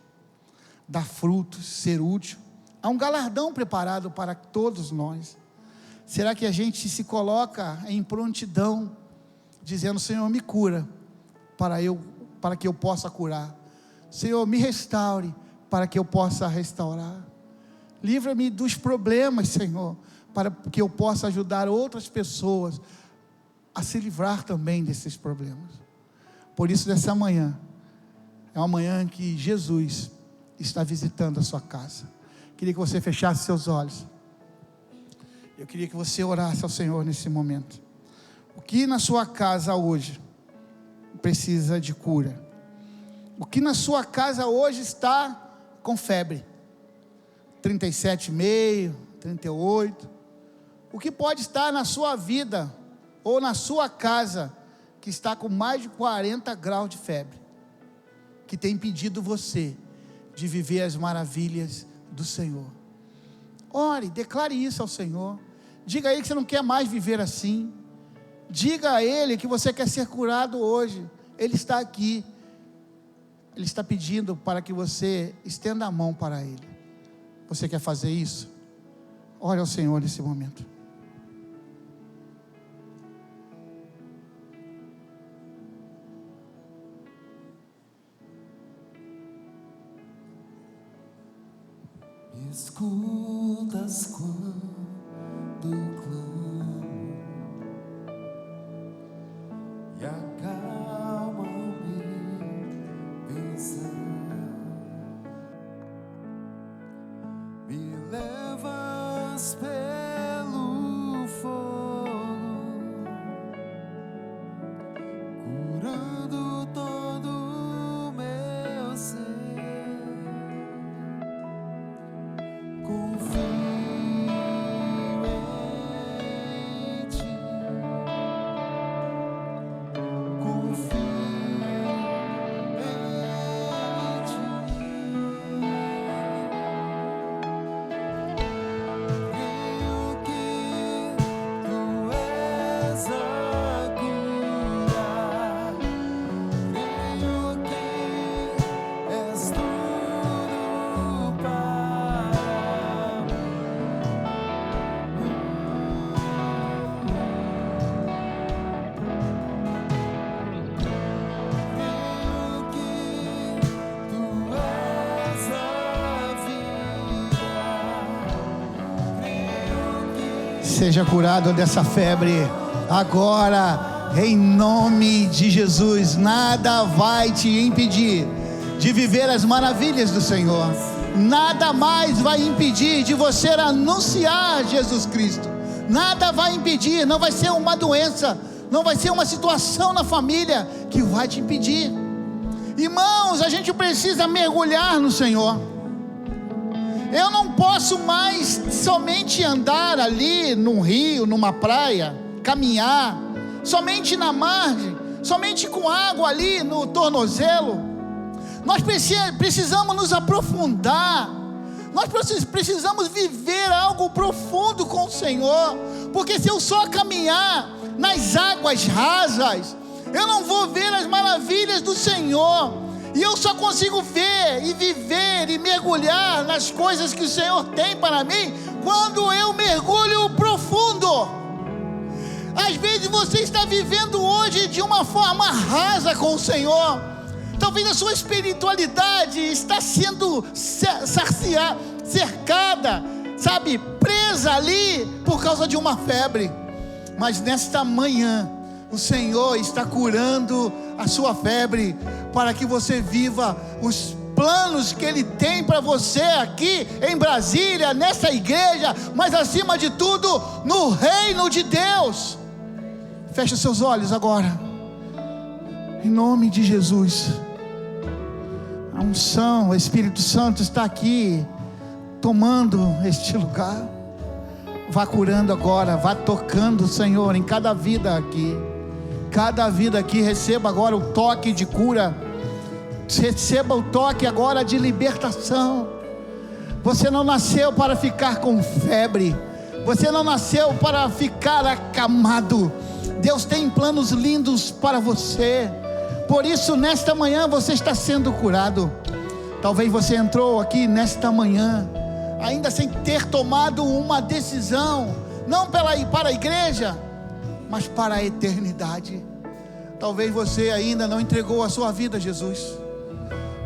Dar frutos, ser útil. Há um galardão preparado para todos nós. Será que a gente se coloca em prontidão, dizendo: Senhor, me cura, para que eu possa curar. Senhor, me restaure, para que eu possa restaurar. Livra-me dos problemas, Senhor, para que eu possa ajudar outras pessoas a se livrar também desses problemas. Por isso, nessa manhã, é uma manhã que Jesus está visitando a sua casa. Queria que você fechasse seus olhos. Eu queria que você orasse ao Senhor nesse momento. O que na sua casa hoje precisa de cura? O que na sua casa hoje está com febre? 37,5, 38. O que pode estar na sua vida ou na sua casa que está com mais de 40 graus de febre, que tem impedido você de viver as maravilhas do Senhor? Ore, declare isso ao Senhor. Diga a Ele que você não quer mais viver assim. Diga a Ele que você quer ser curado hoje. Ele está aqui. Ele está pedindo para que você estenda a mão para Ele. Você quer fazer isso? Ore ao Senhor nesse momento. Me escutas quando clamo e acalma o meu pensar. Me levas pelo fogo, curando todo o meu ser. Confio em Ti, confio em Ti. Creio que Tu és a cura, creio que és tudo para mim. Creio que Tu és a vida, creio que Seja curado dessa febre agora, em nome de Jesus. Nada vai te impedir de viver as maravilhas do Senhor. Nada mais vai impedir de você anunciar Jesus Cristo. Nada vai impedir, não vai ser uma doença, não vai ser uma situação na família que vai te impedir. Irmãos, a gente precisa mergulhar no Senhor. Eu não posso mais somente andar ali num rio, numa praia, caminhar, somente na margem, somente com água ali no tornozelo. Nós precisamos nos aprofundar. Nós precisamos viver algo profundo com o Senhor, porque se eu só caminhar nas águas rasas, eu não vou ver as maravilhas do Senhor, e eu só consigo ver e viver e mergulhar nas coisas que o Senhor tem para mim, quando eu mergulho profundo. Às vezes você está vivendo hoje de uma forma rasa com o Senhor. Talvez a sua espiritualidade está sendo cercada, sabe, presa ali por causa de uma febre. Mas nesta manhã, o Senhor está curando a sua febre, para que você viva os planos que Ele tem para você aqui em Brasília, nessa igreja, mas acima de tudo, no reino de Deus. Feche os seus olhos agora, em nome de Jesus. A unção, o Espírito Santo está aqui, tomando este lugar. Vá curando agora, vá tocando, Senhor, em cada vida aqui. Cada vida aqui, receba agora o toque de cura. Receba o toque agora de libertação. Você não nasceu para ficar com febre. Você não nasceu para ficar acamado. Deus tem planos lindos para você. Por isso, nesta manhã você está sendo curado. Talvez você entrou aqui nesta manhã ainda sem ter tomado uma decisão, não para a igreja, mas para a eternidade. Talvez você ainda não entregou a sua vida a Jesus.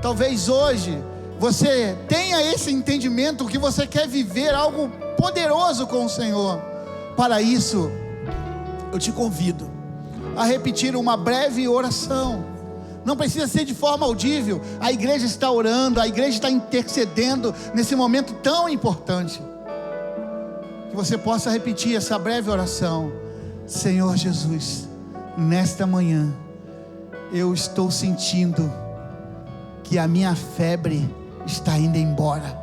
Talvez hoje você tenha esse entendimento que você quer viver algo poderoso com o Senhor. Para isso, eu te convido a repetir uma breve oração. Não precisa ser de forma audível. A igreja está orando, a igreja está intercedendo nesse momento tão importante. Que você possa repetir essa breve oração. Senhor Jesus, nesta manhã eu estou sentindo que a minha febre está indo embora,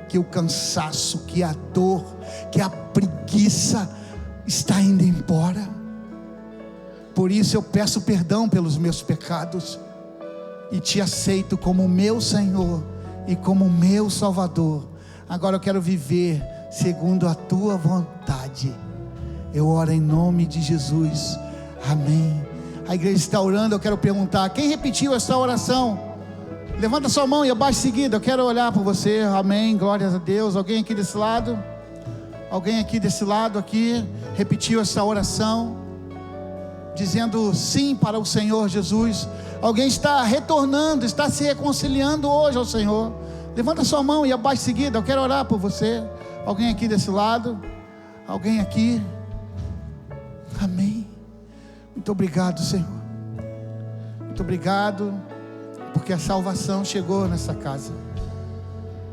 que o cansaço, que a dor, que a preguiça está indo embora. Por isso eu peço perdão pelos meus pecados e te aceito como meu Senhor e como meu Salvador. Agora eu quero viver segundo a tua vontade. Eu oro em nome de Jesus, amém. A igreja está orando. Eu quero perguntar, quem repetiu essa oração? Levanta sua mão e abaixa em seguida. Eu quero olhar por você, amém, glórias a Deus. Alguém aqui desse lado? Alguém aqui desse lado aqui repetiu essa oração, dizendo sim para o Senhor Jesus? Alguém está retornando, está se reconciliando hoje ao Senhor? Levanta sua mão e abaixa em seguida. Eu quero orar por você. Alguém aqui desse lado? Alguém aqui? Amém. Muito obrigado, Senhor. Muito obrigado, porque a salvação chegou nessa casa.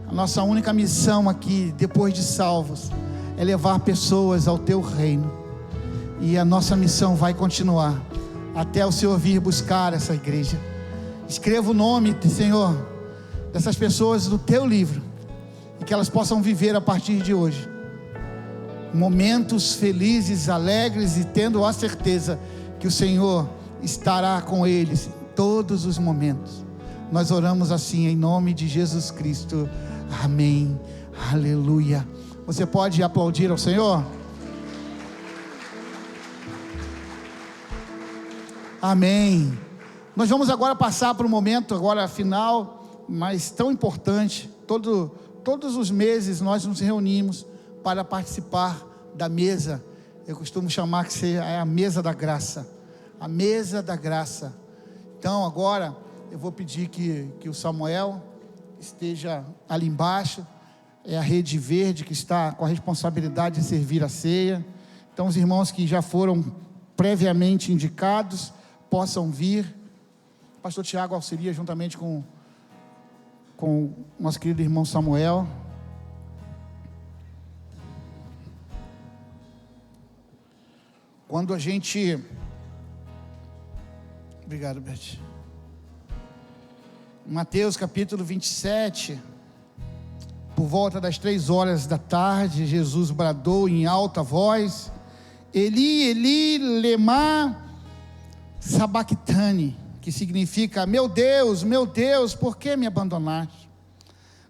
A nossa única missão aqui, depois de salvos, é levar pessoas ao teu reino. E a nossa missão vai continuar até o Senhor vir buscar essa igreja. Escreva o nome, Senhor, dessas pessoas no teu livro, e que elas possam viver a partir de hoje momentos felizes, alegres, e tendo a certeza que o Senhor estará com eles em todos os momentos. Nós oramos assim em nome de Jesus Cristo, amém, aleluia. Você pode aplaudir ao Senhor? Amém. Nós vamos agora passar para um momento agora final, mas tão importante. Todos os meses nós nos reunimos para participar da mesa. Eu costumo chamar que é a mesa da graça. A mesa da graça. Então agora eu vou pedir que o Samuel esteja ali embaixo. É a Rede Verde que está com a responsabilidade de servir a ceia. Então os irmãos que já foram previamente indicados possam vir. O pastor Tiago auxilia juntamente com com o nosso querido irmão Samuel. Quando a gente... Obrigado, Beth. Mateus capítulo 27, por volta das 3 da tarde, Jesus bradou em alta voz: Eli, Eli, lema sabactani, que significa: meu Deus, por que me abandonaste?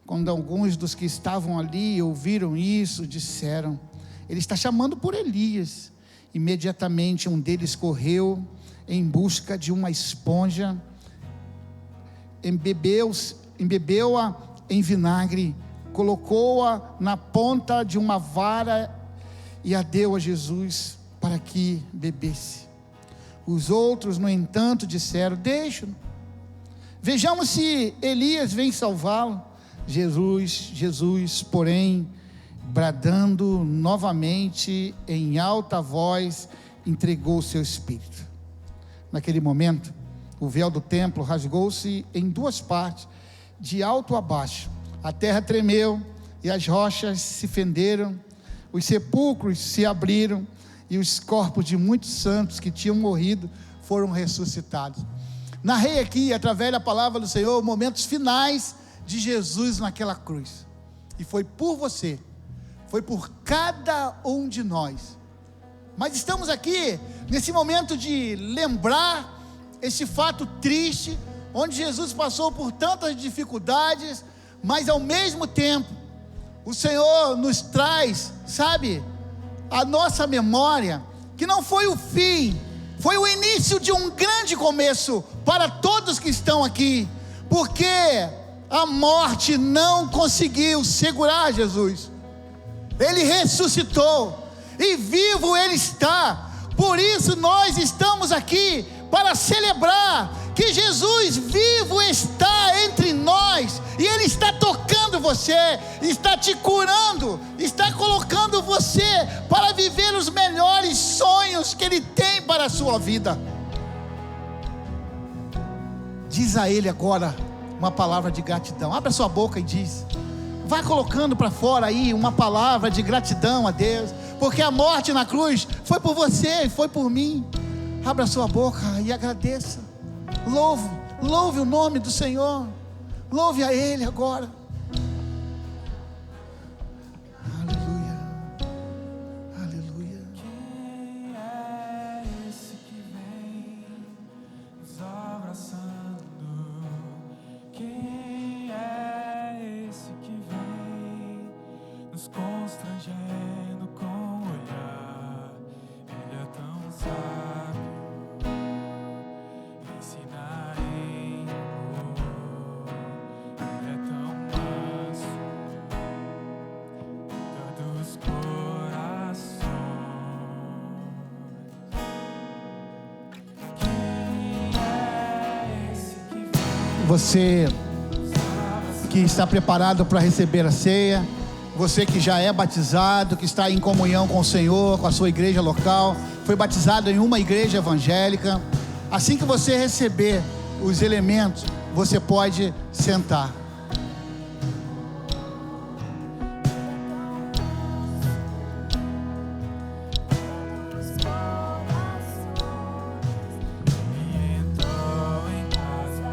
Quando alguns dos que estavam ali ouviram isso, disseram: ele está chamando por Elias. Imediatamente um deles correu em busca de uma esponja, embebeu-a em vinagre, colocou-a na ponta de uma vara e a deu a Jesus para que bebesse. Os outros, no entanto, disseram: deixa-no, vejamos se Elias vem salvá-lo. Jesus, porém, bradando novamente em alta voz, entregou o seu espírito. Naquele momento, o véu do templo rasgou-se em 2 partes, de alto a baixo. A terra tremeu e as rochas se fenderam, os sepulcros se abriram e os corpos de muitos santos que tinham morrido foram ressuscitados. Narrei aqui, através da palavra do Senhor, momentos finais de Jesus naquela cruz. E foi por você, foi por cada um de nós. Mas estamos aqui nesse momento de lembrar esse fato triste, onde Jesus passou por tantas dificuldades, mas ao mesmo tempo o Senhor nos traz, sabe, a nossa memória, que não foi o fim, foi o início de um grande começo para todos que estão aqui, porque a morte não conseguiu segurar Jesus. Ele ressuscitou e vivo Ele está. Por isso nós estamos aqui para celebrar que Jesus vivo está entre nós, e Ele está tocando você, está te curando, está colocando você para viver os melhores sonhos que Ele tem para a sua vida. Diz a Ele agora uma palavra de gratidão. Abra sua boca e diz, vai colocando para fora aí uma palavra de gratidão a Deus, porque a morte na cruz foi por você, foi por mim. Abra sua boca e agradeça. Louve o nome do Senhor. Louve a Ele agora. Aleluia, aleluia. Quem é esse que vem nos abraçando? Quem é esse que vem nos constrangendo com o olhar? Ele é tão sábio, ensina em amor. Ele é tão manso, cuida dos corações. Quem é esse que vem? Você que está preparado para receber a ceia, você que já é batizado, que está em comunhão com o Senhor, com a sua igreja local, foi batizado em uma igreja evangélica, assim que você receber os elementos, você pode sentar. Entrou em casa,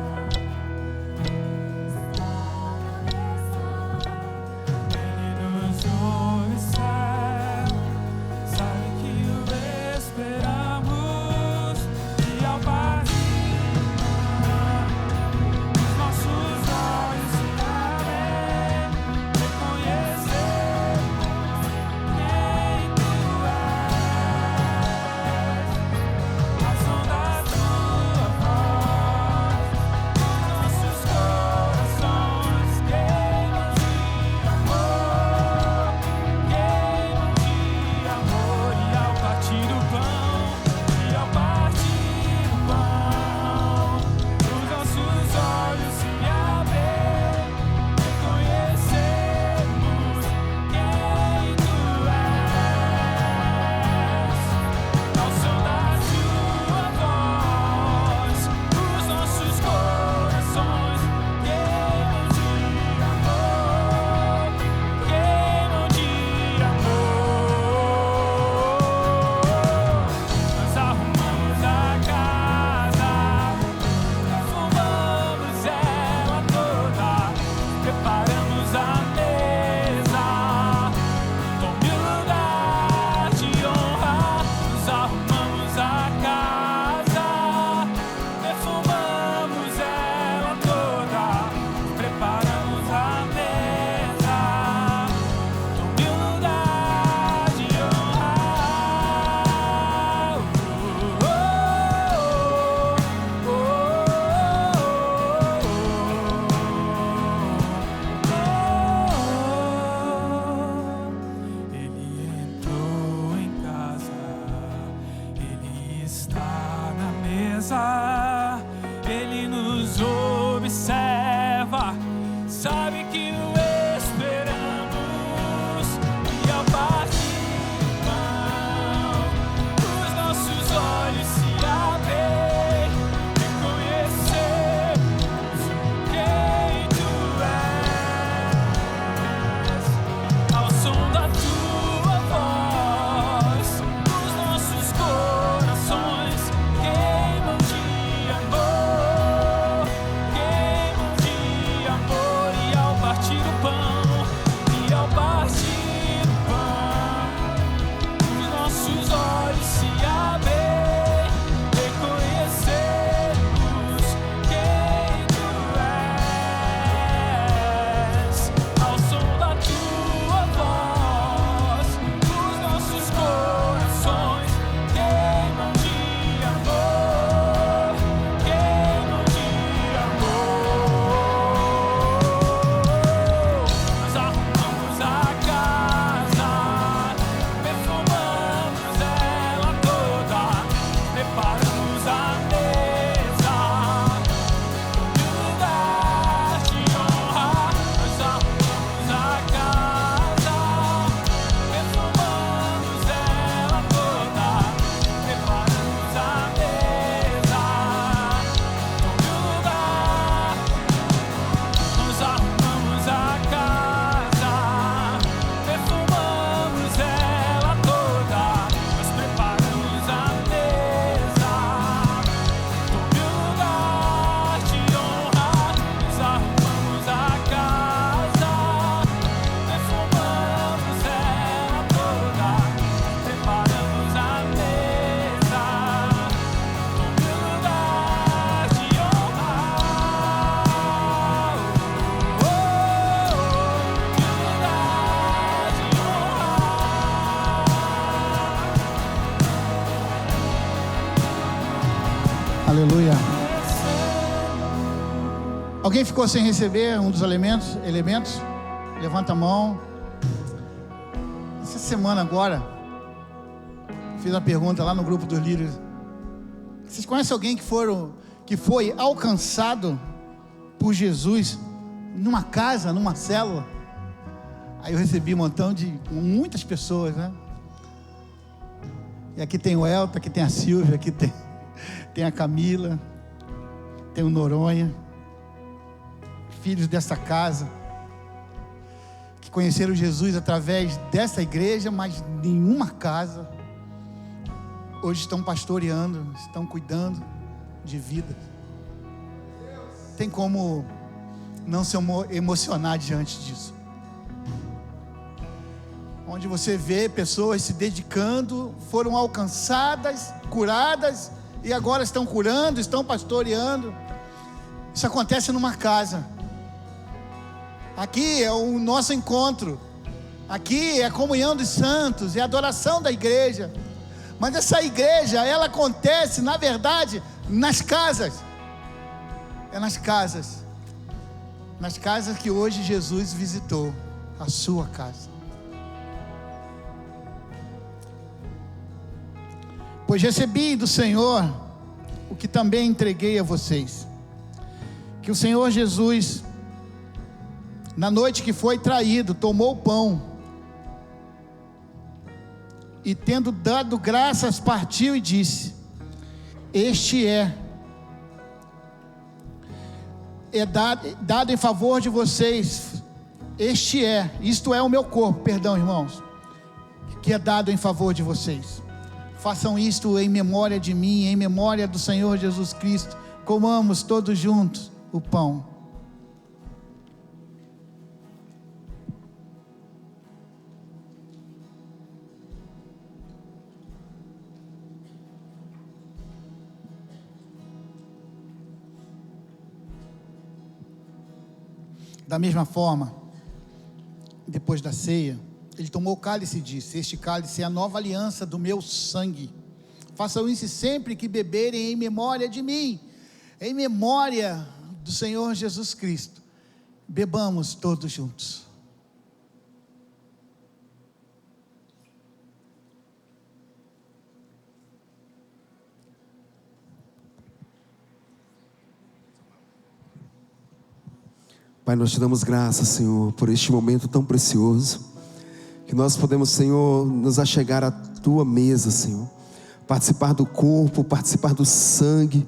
Ele nos ouve, sabe que o esperamos, e ao partir os nossos olhos Aleluia. Alguém ficou sem receber um dos elementos? Levanta a mão. Essa semana agora, fiz uma pergunta lá no grupo dos líderes. Vocês conhecem alguém que foi alcançado por Jesus numa casa, numa célula? Aí eu recebi muitas pessoas, né? E aqui tem o Elton, aqui tem a Silvia, aqui tem a Camila, tem o Noronha, filhos dessa casa, que conheceram Jesus através dessa igreja, mas nenhuma casa. Hoje estão pastoreando, estão cuidando de vida. Tem como não se emocionar diante disso. Onde você vê pessoas se dedicando, foram alcançadas, curadas, e agora estão curando, estão pastoreando. Isso acontece numa casa. Aqui é o nosso encontro. Aqui é a comunhão dos santos, é a adoração da igreja. Mas essa igreja, ela acontece, na verdade, nas casas. É nas casas. Nas casas que hoje Jesus visitou. A sua casa. Pois recebi do Senhor o que também entreguei a vocês. Que o Senhor Jesus, na noite que foi traído, tomou o pão. E tendo dado graças, partiu e disse: este é dado em favor de vocês. Isto é o meu corpo, perdão, irmãos, que é dado em favor de vocês. Façam isto em memória de mim, em memória do Senhor Jesus Cristo. Comamos todos juntos o pão. Da mesma forma, depois da ceia, ele tomou o cálice e disse: este cálice é a nova aliança do meu sangue. Façam isso sempre que beberem, em memória de mim, em memória do Senhor Jesus Cristo. Bebamos todos juntos. Pai, nós te damos graças, Senhor, por este momento tão precioso, que nós podemos, Senhor, nos achegar à tua mesa, Senhor, participar do corpo, participar do sangue,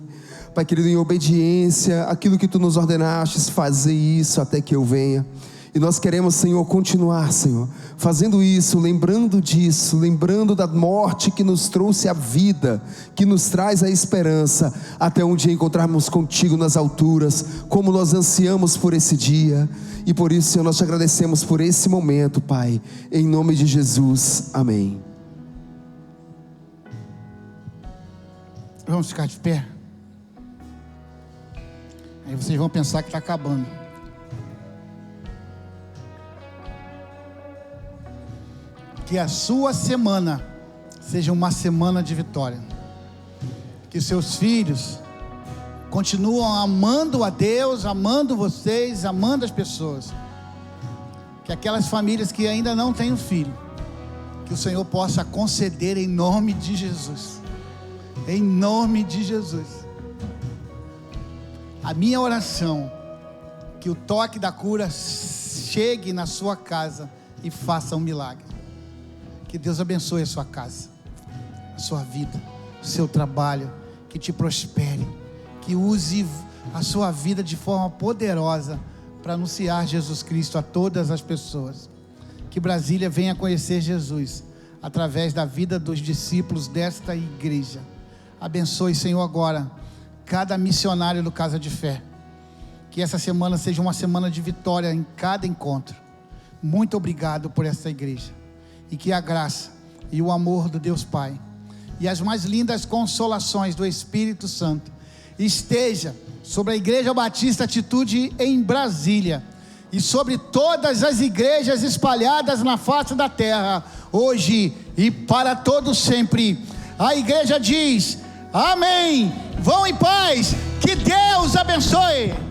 Pai querido, em obediência àquilo que tu nos ordenastes, fazer isso até que eu venha. E nós queremos, Senhor, continuar, Senhor, fazendo isso, lembrando disso, lembrando da morte que nos trouxe a vida, que nos traz a esperança, até um dia encontrarmos contigo nas alturas, como nós ansiamos por esse dia. E por isso, Senhor, nós te agradecemos por esse momento, Pai, em nome de Jesus, amém. Vamos ficar de pé. Aí vocês vão pensar que está acabando. Que a sua semana seja uma semana de vitória. Que seus filhos continuam amando a Deus, amando vocês, amando as pessoas. Que aquelas famílias que ainda não têm um filho, que o Senhor possa conceder em nome de Jesus. Em nome de Jesus. A minha oração, que o toque da cura chegue na sua casa e faça um milagre. Que Deus abençoe a sua casa, a sua vida, o seu trabalho, que te prospere, que use a sua vida de forma poderosa para anunciar Jesus Cristo a todas as pessoas. Que Brasília venha conhecer Jesus através da vida dos discípulos desta igreja. Abençoe, Senhor, agora cada missionário do Casa de Fé. Que essa semana seja uma semana de vitória em cada encontro. Muito obrigado por essa igreja. E que a graça e o amor do Deus Pai e as mais lindas consolações do Espírito Santo esteja sobre a Igreja Batista Atitude em Brasília e sobre todas as igrejas espalhadas na face da terra, hoje e para todos sempre. A igreja diz: amém Vão em paz. Que Deus abençoe.